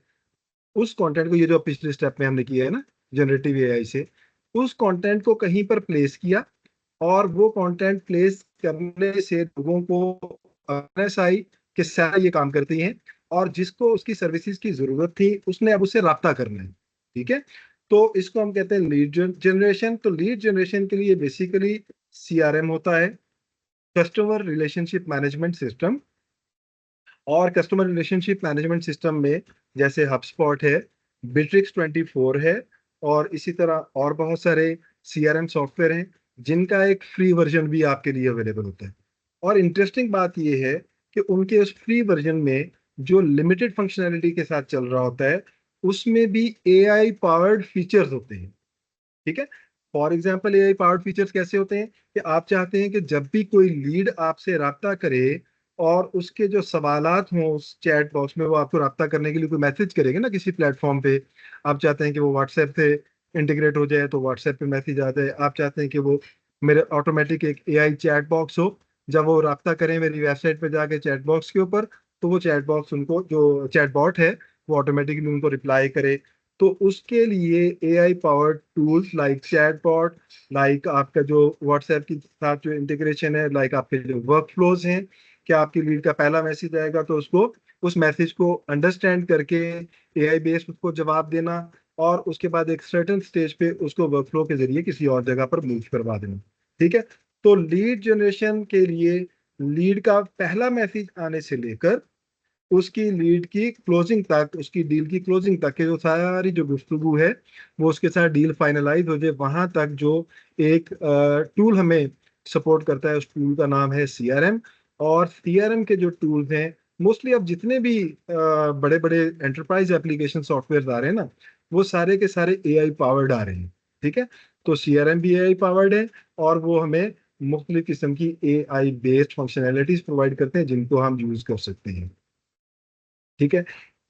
उस कंटेंट को, ये जो पिछले स्टेप में हमने किया है ना जनरेटिव एआई से, उस कंटेंट को कहीं पर प्लेस किया, और वो कंटेंट प्लेस करने से लोगों को अवेयरनेस आई कि सारा ये काम करती हैं, और जिसको उसकी सर्विसेज की जरूरत थी उसने अब उससे राब्ता करना है। ठीक है, तो इसको हम कहते हैं लीड जनरेशन। तो लीड जनरेशन के लिए बेसिकली CRM होता है, कस्टमर रिलेशनशिप मैनेजमेंट सिस्टम। और कस्टमर रिलेशनशिप मैनेजमेंट सिस्टम में जैसे HubSpot है, Bittrex 24 है, और इसी तरह और बहुत सारे CRM सॉफ्टवेयर हैं जिनका एक फ्री वर्जन भी आपके लिए अवेलेबल होता है। और इंटरेस्टिंग बात यह है कि उनके उस फ्री वर्जन में जो लिमिटेड फंक्शनैलिटी के साथ चल रहा होता है उसमें भी AI पावर्ड फीचर्स होते हैं। ठीक है, for example AI powered features कैसे होते हैं कि आप चाहते हैं कि जब भी कोई लीड आपसे राब्ता करे और उसके जो सवालात हों उस चैट बॉक्स में, वो आपको राब्ता करने के लिए कोई मैसेज करेंगे ना किसी प्लेटफॉर्म पे, आप चाहते हैं कि वो व्हाट्सएप से इंटीग्रेट हो जाए तो व्हाट्सएप पे मैसेज आ जाए, आप चाहते हैं कि वो मेरे ऑटोमेटिक एक AI चैट बॉक्स हो, जब वो राब्ता करें मेरी वेबसाइट पे जाके चैट बॉक्स के ऊपर, तो वो चैट बॉक्स उनको, जो चैट बॉट है, वो ऑटोमेटिकली उनको रिप्लाई करे। तो उसके लिए AI powered tools like chatbot, like आपका जो व्हाट्सएप के साथ जो इंटीग्रेशन है, लाइक आपके जो वर्क फ्लोज हैं, कि आपकी लीड का पहला मैसेज आएगा तो उसको उस मैसेज को अंडरस्टैंड करके AI बेस्ड उसको जवाब देना, और उसके बाद एक सर्टेन स्टेज पे उसको वर्क फ्लो के जरिए किसी और जगह पर मूव करवा देना। ठीक है, तो लीड जनरेशन के लिए लीड का पहला मैसेज आने से लेकर उसकी लीड की क्लोजिंग तक, उसकी डील की क्लोजिंग तक के जो सारी जो गुफ्तगू है वो उसके साथ डील फाइनलाइज हो जाए, वहां तक जो एक टूल हमें सपोर्ट करता है, उस टूल का नाम है CRM। और CRM के जो टूल्स हैं, मोस्टली अब जितने भी बड़े बड़े एंटरप्राइज एप्लीकेशन सॉफ्टवेयर आ रहे हैं ना, वो सारे के सारे AI पावर्ड आ रहे हैं। ठीक है, तो CRM भी AI पावर्ड है, और वो हमें मुख्तलिफ किस्म की AI बेस्ड फंक्शनैलिटीज प्रोवाइड करते हैं जिनको हम यूज कर सकते हैं। ठीक है,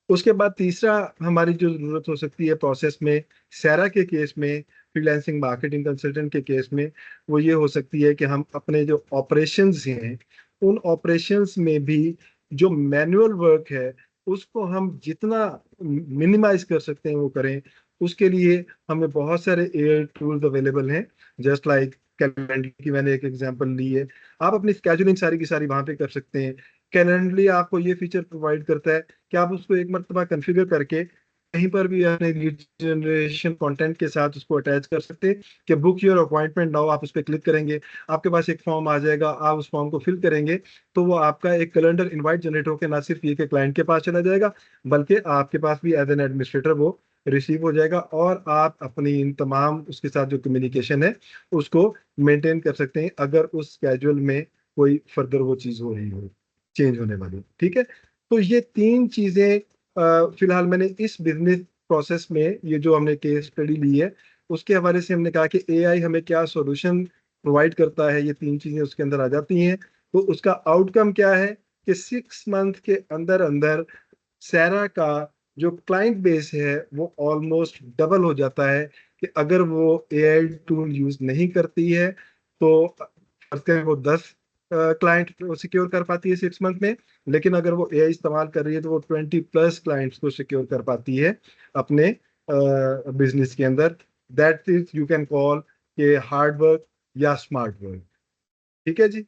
उसके बाद तीसरा हमारी जो जरूरत हो सकती है प्रोसेस में, सैरा के केस में, फ्रीलांसिंग मार्केटिंग कंसल्टेंट के केस में, वो ये हो सकती है कि हम अपने जो ऑपरेशंस हैं उन ऑपरेशंस में भी जो मैनुअल वर्क है उसको हम जितना मिनिमाइज कर सकते हैं वो करें। उसके लिए हमें बहुत सारे AI टूल्स अवेलेबल हैं, जस्ट लाइक कैलेंडर की मैंने एक एग्जांपल ली है। आप अपनी स्केजुलिंग सारी की सारी वहां पे कर सकते हैं। कैलेंडली आपको ये फीचर प्रोवाइड करता है कि आप उसको एक मरतबा कॉन्फ़िगर करके कहीं पर भी अपने लीड जनरेशन कंटेंट के साथ उसको अटैच कर सकते हैं कि बुक योर अपॉइंटमेंट नाउ, आप उस पर क्लिक करेंगे, आपके पास एक फॉर्म आ जाएगा, आप उस फॉर्म को फिल करेंगे तो वो आपका एक कैलेंडर इनवाइट जनरेट होकर ना सिर्फ ये कि क्लाइंट के पास चला जाएगा, बल्कि आपके पास भी एज एन एडमिनिस्ट्रेटर वो रिसीव हो जाएगा, और आप अपनी इन तमाम उसके साथ जो कम्युनिकेशन है उसको मेंटेन कर सकते हैं अगर उस स्केड्यूल में कोई फर्दर वो चीज़ हो रही हो, चेंज होने वाली। ठीक है, तो ये तीन चीजें फिलहाल मैंने इस बिजनेस प्रोसेस में, ये जो हमने केस स्टडी ली है उसके हवाले से हमने कहा कि AI हमें क्या सॉल्यूशन प्रोवाइड करता है, ये तीन चीजें उसके अंदर आ जाती हैं। तो उसका आउटकम क्या है कि 6 मंथ के अंदर अंदर सैरा का जो क्लाइंट बेस है वो ऑलमोस्ट डबल हो जाता है, कि अगर वो AI टूल यूज नहीं करती है तो फर्ज करें वो 10 क्लाइंट सिक्योर कर पाती है 6 मंथ में, लेकिन अगर वो AI इस्तेमाल कर रही है तो वो 20+ क्लाइंट्स को सिक्योर कर पाती है अपने बिजनेस के अंदर। That is you can call के हार्ड वर्क या स्मार्ट वर्क। ठीक है जी।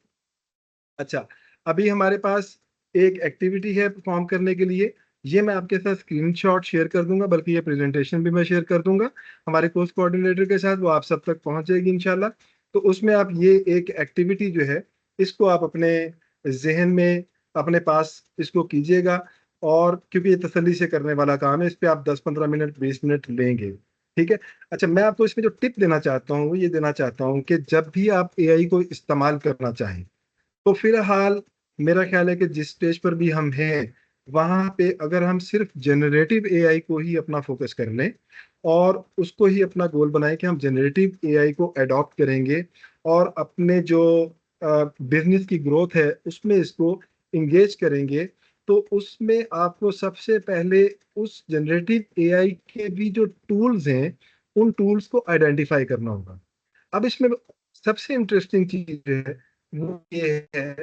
अच्छा, अभी हमारे पास एक एक्टिविटी है परफॉर्म करने के लिए, ये मैं आपके साथ स्क्रीनशॉट शेयर कर दूंगा, बल्कि ये प्रेजेंटेशन भी मैं शेयर कर दूंगा हमारे कोर्स कोऑर्डिनेटर के साथ, वो आप सब तक पहुंच जाएगी इंशाल्लाह। तो उसमें आप ये एक एक्टिविटी जो है इसको आप अपने जहन में अपने पास इसको कीजिएगा, और क्योंकि ये तसल्ली से करने वाला काम है, इस पे आप 10-15 मिनट 20 मिनट लेंगे। ठीक है, अच्छा, मैं आपको इसमें जो टिप देना चाहता हूँ वो ये देना चाहता हूँ कि जब भी आप AI को इस्तेमाल करना चाहें तो फिलहाल मेरा ख्याल है कि जिस स्टेज पर भी हम हैं वहां पे अगर हम सिर्फ जनरेटिव AI को ही अपना फोकस कर लें और उसको ही अपना गोल बनाएं कि हम जनरेटिव AI को अडॉप्ट करेंगे और अपने जो बिजनेस की ग्रोथ है उसमें इसको इंगेज करेंगे, तो उसमें आपको सबसे पहले उस जनरेटिव AI के भी जो टूल्स हैं उन टूल्स को आइडेंटिफाई करना होगा। अब इसमें सबसे इंटरेस्टिंग चीज है वो ये है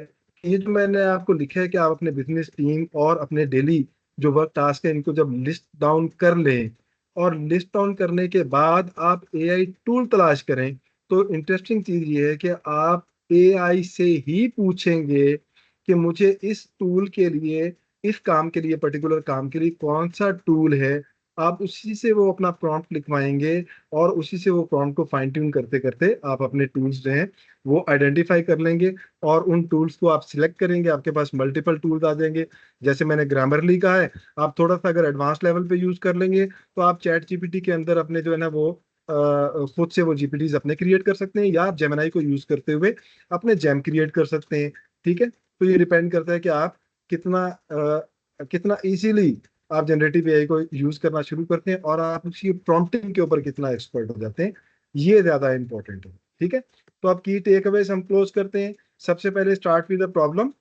कि ये जो मैंने आपको लिखा है कि आप अपने बिजनेस टीम और अपने डेली जो वर्क टास्क है इनको जब लिस्ट डाउन कर लें और लिस्ट डाउन करने के बाद आप AI टूल तलाश करें, तो इंटरेस्टिंग चीज ये है कि आप AI से ही पूछेंगे कि मुझे इस टूल के लिए, इस काम के लिए, पर्टिकुलर काम के लिए कौन सा टूल है आप उसी से वो अपना प्रॉम्प्ट लिखवाएंगे और उसी से वो प्रॉम्प्ट को फाइन ट्यून करते करते आप अपने टूल्स जो हैं वो आइडेंटिफाई कर लेंगे और उन टूल्स को आप सिलेक्ट करेंगे। आपके पास मल्टीपल टूल्स आ जाएंगे। जैसे मैंने ग्रामरली कहा है, आप थोड़ा सा अगर एडवांस लेवल पे यूज कर लेंगे तो आप चैट जीपीटी के अंदर अपने जो है ना वो खुद से वो जीपीटीज अपने क्रिएट कर सकते हैं, या आप जेमिनाई को यूज करते हुए अपने जैम क्रिएट कर सकते हैं। ठीक है, तो ये डिपेंड करता है कि आप कितना इजीली आप जनरेटिव एआई को यूज करना शुरू करते हैं और आप उसकी प्रॉम्प्टिंग के ऊपर कितना एक्सपर्ट हो जाते हैं, ये ज्यादा इंपॉर्टेंट है। ठीक है, तो आप की टेक अवेज हम क्लोज करते हैं। सबसे पहले start with the problem,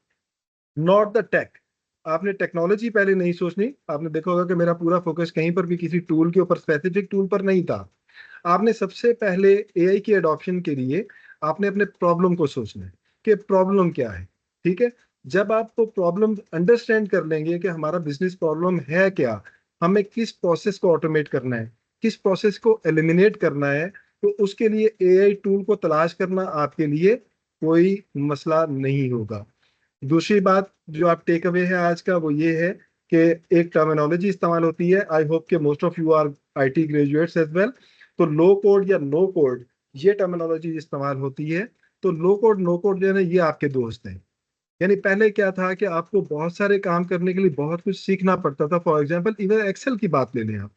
not the tech. आपने टेक्नोलॉजी पहले नहीं सोचनी। आपने देखा होगा कि मेरा पूरा फोकस कहीं पर भी किसी टूल के ऊपर, स्पेसिफिक टूल पर नहीं था। आपने सबसे पहले एआई की एडॉप्शन के लिए आपने अपने प्रॉब्लम को सोचना है कि प्रॉब्लम क्या है। ठीक है, जब आप वो प्रॉब्लम अंडरस्टैंड कर लेंगे कि हमारा बिजनेस प्रॉब्लम है क्या, हमें किस प्रोसेस को ऑटोमेट करना है, किस प्रोसेस को एलिमिनेट करना है, तो उसके लिए एआई टूल को तलाश करना आपके लिए कोई मसला नहीं होगा। दूसरी बात जो आप टेक अवे है आज का, वो ये है कि एक टर्मिनोलॉजी इस्तेमाल होती है। आई होप के most of you are IT graduates as well. तो लो कोड या नो कोड, ये टर्मिनोलॉजी इस्तेमाल होती है। तो लो कोड नो कोड जो है ना, ये आपके दोस्त हैं। यानी पहले क्या था कि आपको बहुत सारे काम करने के लिए बहुत कुछ सीखना पड़ता था। फॉर एग्जांपल इवन एक्सेल की बात ले लें आप,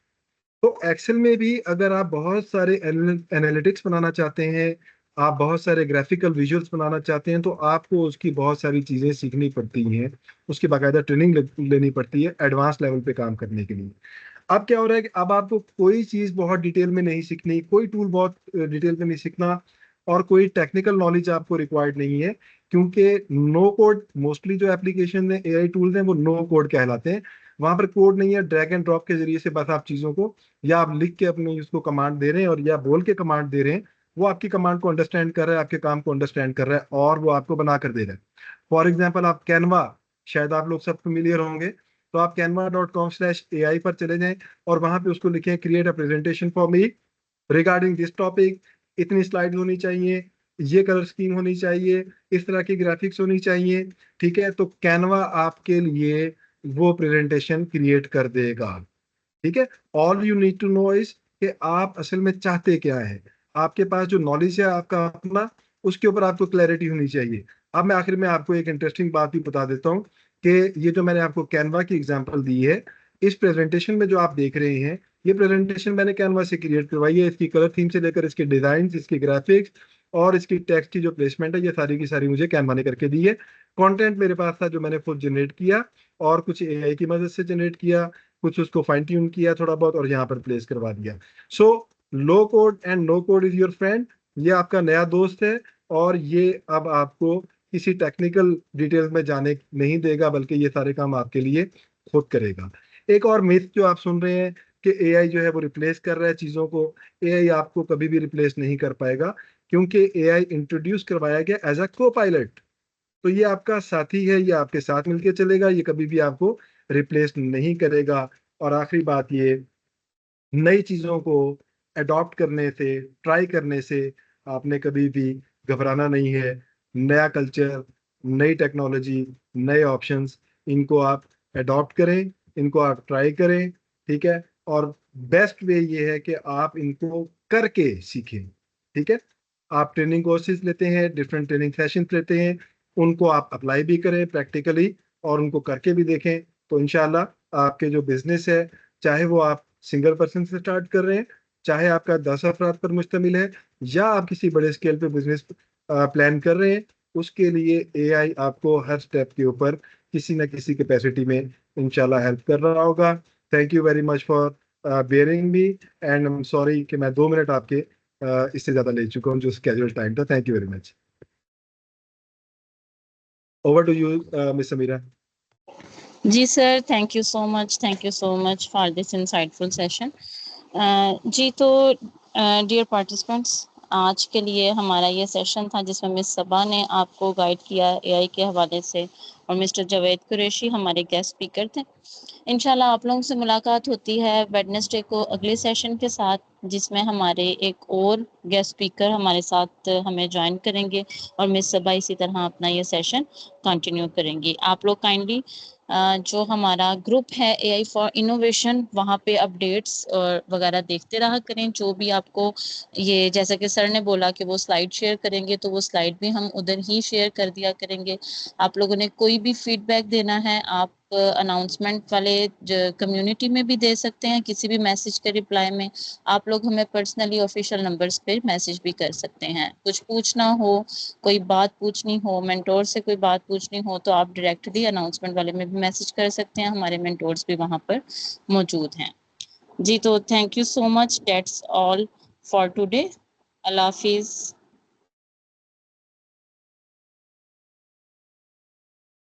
तो एक्सेल में भी अगर आप बहुत सारे एनालिटिक्स बनाना चाहते हैं, आप बहुत सारे ग्राफिकल विजुअल्स बनाना चाहते हैं, तो आपको उसकी बहुत सारी चीजें सीखनी पड़ती हैं। उसकी बाकायदा ट्रेनिंग लेनी पड़ती है एडवांस लेवल पे काम करने के लिए। अब क्या हो रहा है कि अब आपको कोई चीज बहुत डिटेल में नहीं सीखनी, कोई टूल बहुत डिटेल में नहीं सीखना, और कोई टेक्निकल नॉलेज आपको रिक्वायर्ड नहीं है, क्योंकि नो कोड मोस्टली जो एप्लीकेशन है, एआई टूल्स हैं, वो नो कोड कहलाते हैं। वहां पर कोड नहीं है, ड्रैग एंड ड्रॉप के जरिए से बस आप चीजों को, या आप लिख के अपने उसको कमांड दे रहे हैं और या बोल के कमांड दे रहे हैं, वो आपकी कमांड को अंडरस्टैंड कर रहा है, आपके काम को अंडरस्टैंड कर रहा है और वो आपको बना कर दे रहा है। फॉर एग्जाम्पल आप कैनवा, शायद आप लोग सब फेमिलियर होंगे, तो आप canva.com/ai पर चले जाएं और वहां पे उसको लिखें create a presentation for me regarding this topic. इतनी स्लाइड होनी चाहिए, ये कलर स्कीम होनी चाहिए, इस तरह की ग्राफिक्स होनी चाहिए। ठीक है, तो कैनवा आपके लिए वो प्रेजेंटेशन क्रिएट कर देगा। ठीक है, all you need to know is कि आप असल में चाहते क्या है। आपके पास जो नॉलेज है आपका अपना, उसके ऊपर आपको क्लैरिटी होनी चाहिए। अब मैं आखिर में आपको एक इंटरेस्टिंग बात भी बता देता हूँ कि ये जो मैंने आपको कैनवा की एग्जांपल दी है, इस प्रेजेंटेशन में जो आप देख रहे हैं, ये प्रेजेंटेशन मैंने कैनवा से क्रिएट करवाई है। इसकी कलर थीम से लेकर इसके डिजाइन, इसकी ग्राफिक्स और इसकी टेक्स्ट की जो प्लेसमेंट है, ये सारी की सारी मुझे कैनवा ने करके दी है। कंटेंट मेरे पास था जो मैंने खुद जनरेट किया और कुछ एआई की मदद से जनरेट किया, कुछ उसको फाइन ट्यून किया थोड़ा बहुत और यहाँ पर प्लेस करवा दिया। So low code and no code is your friend, ये आपका नया दोस्त है और ये अब आपको किसी टेक्निकल डिटेल्स में जाने नहीं देगा, बल्कि ये सारे काम आपके लिए खुद करेगा। एक और मिथ जो आप सुन रहे हैं कि एआई जो है वो रिप्लेस कर रहा है चीजों को, एआई आपको कभी भी रिप्लेस नहीं कर पाएगा, क्योंकि एआई इंट्रोड्यूस करवाया गया एज अ को पायलट। तो ये आपका साथी है, ये आपके साथ मिलके चलेगा, ये कभी भी आपको रिप्लेस नहीं करेगा। और आखिरी बात ये, नई चीजों को अडॉप्ट करने से, ट्राई करने से आपने कभी भी घबराना नहीं है। नया कल्चर, नई टेक्नोलॉजी, नए ऑप्शंस, इनको आप अडॉप्ट करें, इनको आप ट्राई करें। ठीक है, और बेस्ट वे ये है कि आप इनको करके सीखें। ठीक है, आप ट्रेनिंग कोर्सेज लेते हैं, डिफरेंट ट्रेनिंग सेशंस लेते हैं, उनको आप अप्लाई भी करें प्रैक्टिकली और उनको करके भी देखें। तो इंशाल्लाह आपके जो बिजनेस है, चाहे वो आप सिंगल पर्सन से स्टार्ट कर रहे हैं, चाहे आपका 10 अफराद पर मुश्तमिल है, या आप किसी बड़े स्केल पे बिजनेस प्लान कर रहे हैं, उसके लिए एआई आपको हर स्टेप के ऊपर किसी न किसी कैपेसिटी में इंशाल्लाह हेल्प कर रहा होगा। Thank you very much for bearing me, and I am sorry कि मैं 2 मिनट आपके इससे ज्यादा ले चुका हूँ जो स्केड्यूल टाइम था। Thank you very much. Over to you miss Sameera. जी sir, thank you so much for this insightful session. जी तो डियर पार्टिसिपेंट्स, आज के लिए हमारा ये सेशन था जिसमें मिस सबा ने आपको गाइड किया एआई के हवाले से और मिस्टर जावेद कुरैशी हमारे गेस्ट स्पीकर थे। इंशाल्लाह आप लोगों से मुलाकात होती है वेडनेसडे को अगले सेशन के साथ, जिसमें हमारे एक और गेस्ट स्पीकर हमारे साथ हमें ज्वाइन करेंगे और मिस सबा इसी तरह अपना ये सेशन कंटिन्यू करेंगी। आप लोग काइंडली जो हमारा ग्रुप है AI फॉर इनोवेशन, वहाँ पे अपडेट्स और वगैरह देखते रहा करें। जो भी आपको ये जैसा कि सर ने बोला कि वो स्लाइड शेयर करेंगे, तो वो स्लाइड भी हम उधर ही शेयर कर दिया करेंगे। आप लोगों ने कोई भी फीडबैक देना है, आप अनाउंसमेंट वाले कम्युनिटी में भी दे सकते हैं, किसी भी मैसेज के रिप्लाई में। आप लोग हमें पर्सनली ऑफिशियल नंबर्स पे मैसेज भी कर सकते हैं। कुछ पूछना हो, कोई बात पूछनी हो, मेंटोर से कोई बात पूछनी हो, तो आप डायरेक्टली अनाउंसमेंट वाले में भी मैसेज कर सकते हैं। हमारे मेंटोर्स भी वहाँ पर मौजूद हैं जी। तो thank you so much, that's all for today. Allah Hafiz.